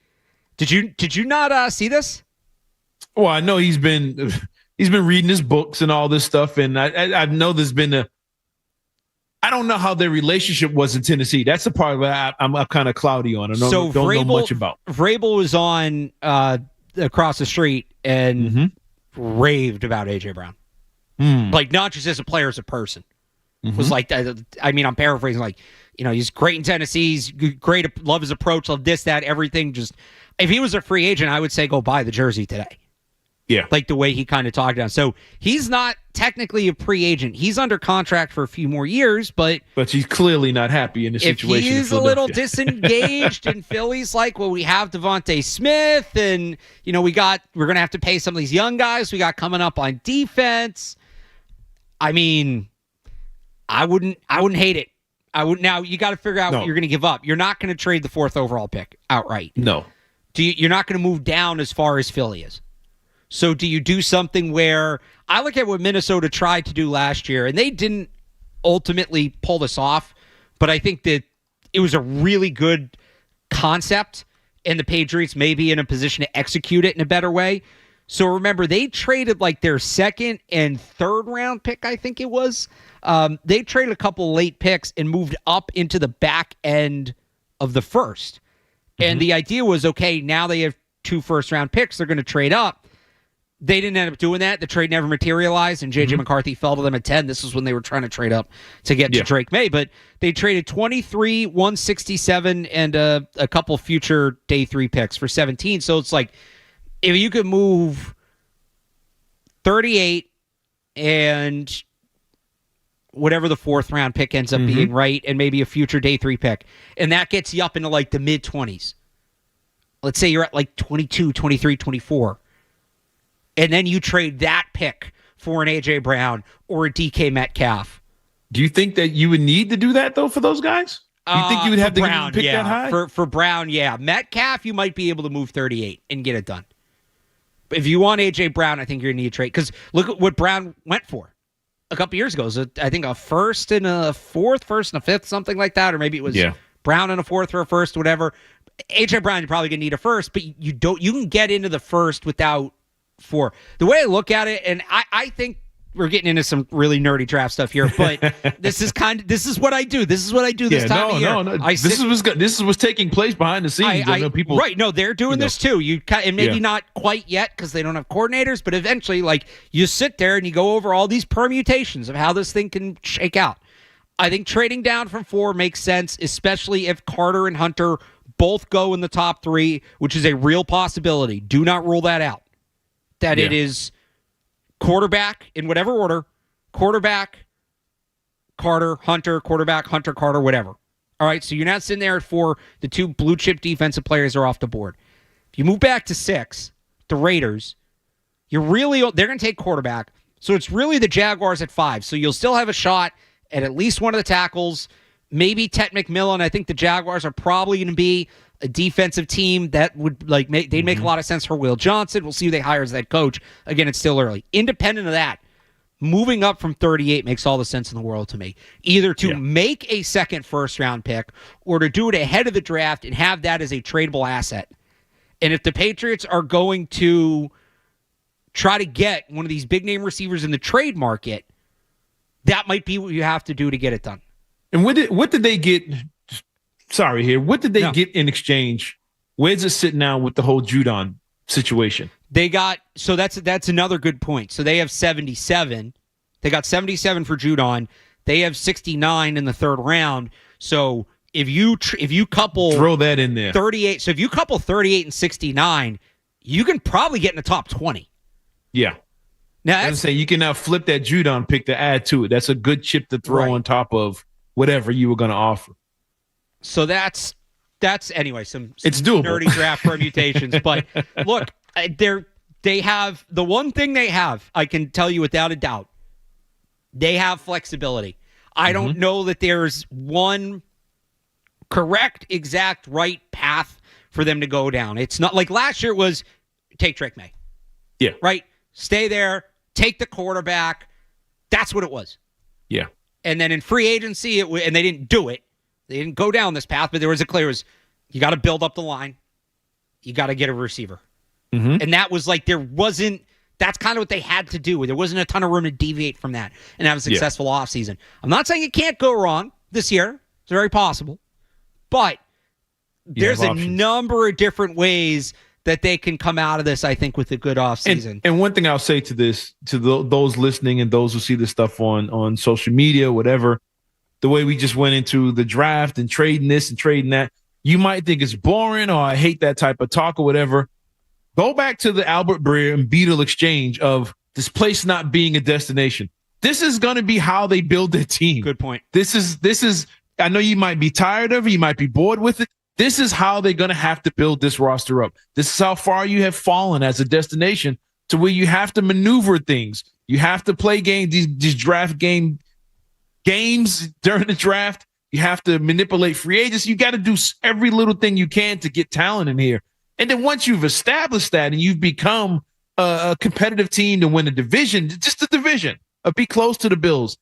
Did you not see this? Well, I know he's been reading his books and all this stuff, and I know there's been I don't know how their relationship was in Tennessee. That's the part where I'm kind of cloudy on. I don't know much about. Vrabel was on across the street and raved about A.J. Brown. Not just as a player, as a person. Was I'm paraphrasing, he's great in Tennessee. He's great. Love his approach. Love this, that, everything. Just, if he was a free agent, I would say go buy the jersey today. Yeah. The way he kind of talked down. So he's not technically a pre-agent. He's under contract for a few more years, but he's clearly not happy in the situation. If he's a little disengaged and Philly's we have Devontae Smith and, we're going to have to pay some of these young guys we got coming up on defense. I mean, I wouldn't hate it. Now you got to figure out what you're going to give up. You're not going to trade the 4th overall pick outright. No. You're not going to move down as far as Philly is. So do you do something where I look at what Minnesota tried to do last year, and they didn't ultimately pull this off, but I think that it was a really good concept, and the Patriots may be in a position to execute it in a better way. So remember, they traded their 2nd and 3rd round pick, I think it was. They traded a couple late picks and moved up into the back end of the 1st. And the idea was, okay, now they have 2 first-round picks. They're going to trade up. They didn't end up doing that. The trade never materialized, and J.J. McCarthy fell to them at 10. This was when they were trying to trade up to get to Drake May. But they traded 23, 167, and a couple future day 3 picks for 17. So it's if you could move 38 and whatever the 4th round pick ends up being, right, and maybe a future day 3 pick, and that gets you up into the mid-20s. Let's say you're at 22, 23, 24. And then you trade that pick for an A.J. Brown or a DK Metcalf. Do you think that you would need to do that, though, for those guys? Do you think you would have to Brown, pick that high? For Brown, yeah. Metcalf, you might be able to move 38 and get it done. But if you want A.J. Brown, I think you're going to need a trade. Because look at what Brown went for a couple years ago. It was I think a 1st and a 4th, 1st and a 5th, something like that. Or maybe it was Brown and a 4th or a 1st, whatever. A.J. Brown, you're probably going to need a 1st, but you can get into the 1st without 4. The way I look at it, and I think we're getting into some really nerdy draft stuff here, but this is what I do. This is what I do this time of year. No. This is what's taking place behind the scenes. I know people, right? No, they're doing this too. And maybe not quite yet because they don't have coordinators, but eventually, you sit there and you go over all these permutations of how this thing can shake out. I think trading down from 4 makes sense, especially if Carter and Hunter both go in the top 3, which is a real possibility. Do not rule that out. That it is quarterback in whatever order, quarterback, Carter, Hunter, quarterback, Hunter, Carter, whatever. All right, so you're not sitting there at 4. The 2 blue-chip defensive players are off the board. If you move back to 6, the Raiders, they're going to take quarterback. So it's really the Jaguars at 5. So you'll still have a shot at least one of the tackles, maybe Tet McMillan. I think the Jaguars are probably going to be a defensive team that would they'd make a lot of sense for Will Johnson. We'll see who they hire as that coach. Again, it's still early. Independent of that, moving up from 38 makes all the sense in the world to me. Either to make a second first-round pick or to do it ahead of the draft and have that as a tradable asset. And if the Patriots are going to try to get one of these big-name receivers in the trade market, that might be what you have to do to get it done. And what did they get? Sorry here. What did they get in exchange? Where's it sitting now with the whole Judon situation? They got, so that's another good point. So they have 77. They got 77 for Judon. They have 69 in the third round. So if you couple, throw that in there, 38. So if you couple 38 and 69, you can probably get in the top 20. Yeah. Now I'm saying you can now flip that Judon pick to add to it. That's a good chip to throw on top of whatever you were going to offer. So that's anyway, some it's doable. Nerdy draft permutations. But look, they have the one thing they have, I can tell you without a doubt, they have flexibility. I don't know that there's one correct, exact, right path for them to go down. It's not like last year it was take Drake May. Yeah. Right? Stay there, take the quarterback. That's what it was. Yeah. And then in free agency, and they didn't do it. They didn't go down this path, but there was a clear, you got to build up the line. You got to get a receiver. And that was like, that's kind of what they had to do. There wasn't a ton of room to deviate from that and have a successful offseason. I'm not saying it can't go wrong this year. It's very possible. But there's a number of different ways that they can come out of this, I think, with a good offseason. And one thing I'll say to this, to those listening and those who see this stuff on social media, whatever, the way we just went into the draft and trading this and trading that, you might think it's boring or I hate that type of talk or whatever. Go back to the Albert Breer and Beetle exchange of this place not being a destination. This is going to be how they build their team. Good point. This is, I know you might be tired of it. You might be bored with it. This is how they're going to have to build this roster up. This is how far you have fallen as a destination to where you have to maneuver things. You have to play games, these draft games during the draft. You have to manipulate free agents. You got to do every little thing you can to get talent in here. And then once you've established that and you've become a competitive team to win a division, just a division, be close to the Bills,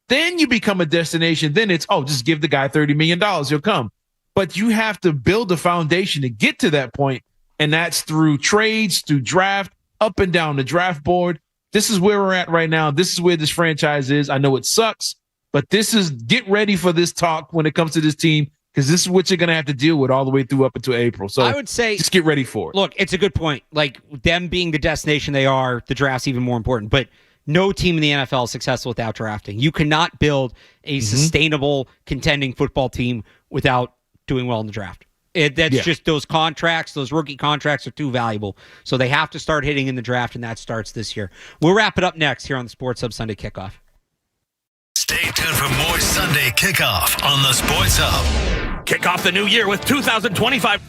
then you become a destination. Then it's, just give the guy $30 million. He'll come. But you have to build a foundation to get to that point, and that's through trades, through draft, up and down the draft board. This is where we're at right now. This is where this franchise is. I know it sucks, but get ready for this talk when it comes to this team, because this is what you're going to have to deal with all the way through up until April. So I would say just get ready for it. Look, it's a good point. Like, them being the destination they are, the draft's even more important. But no team in the NFL is successful without drafting. You cannot build a sustainable, contending football team without doing well in the draft. That's just those contracts, those rookie contracts are too valuable. So they have to start hitting in the draft, and that starts this year. We'll wrap it up next here on the Sports Hub Sunday Kickoff. Stay tuned for more Sunday Kickoff on the Sports Hub. Kick off the new year with 2025.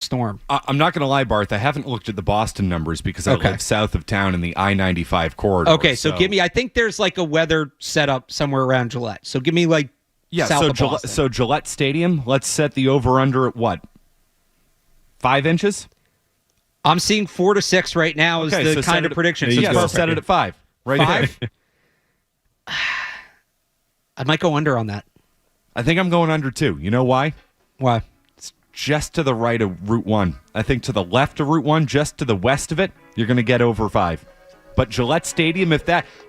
storm. I'm not going to lie, Barth. I haven't looked at the Boston numbers because I live south of town in the I-95 corridor. Okay, so give me, I think there's like a weather setup somewhere around Gillette. So give me like south of Boston. So Gillette Stadium, let's set the over-under at what? 5 inches? I'm seeing 4 to 6 right now is the kind of prediction. So set it at 5. Right 5? I might go under on that. I think I'm going under too. You know why? Why? It's just to the right of Route 1. I think to the left of Route 1, just to the west of it, you're going to get over 5. But Gillette Stadium,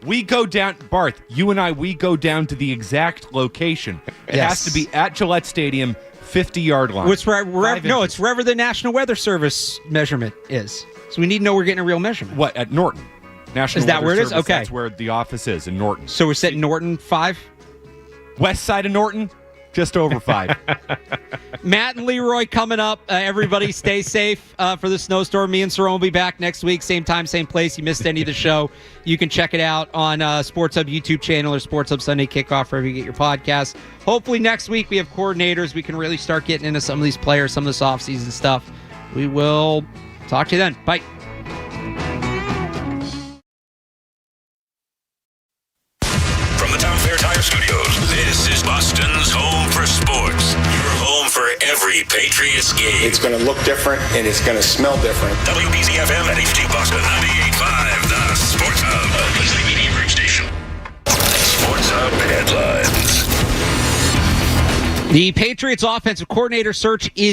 we go down, Barth, you and I, we go down to the exact location. It has to be at Gillette Stadium, 50-yard line. It's wherever the National Weather Service measurement is. So we need to know we're getting a real measurement. What, at Norton? National Is that Weather where it is? Service, Okay. That's where the office is, in Norton. So we're setting Norton 5? West side of Norton, just over 5. Matt and Leroy coming up. Everybody stay safe for the snowstorm. Me and Cerrone will be back next week. Same time, same place. You missed any of the show, you can check it out on Sports Hub YouTube channel or Sports Hub Sunday Kickoff, wherever you get your podcasts. Hopefully next week we have coordinators. We can really start getting into some of these players, some of this offseason stuff. We will talk to you then. Bye. Studios. This is Boston's home for sports. Your home for every Patriots game. It's going to look different and it's going to smell different. WBZ-FM and HD Boston 98.5, the Sports Hub. A Wesley Media Group station. Sports Hub headlines. The Patriots offensive coordinator search is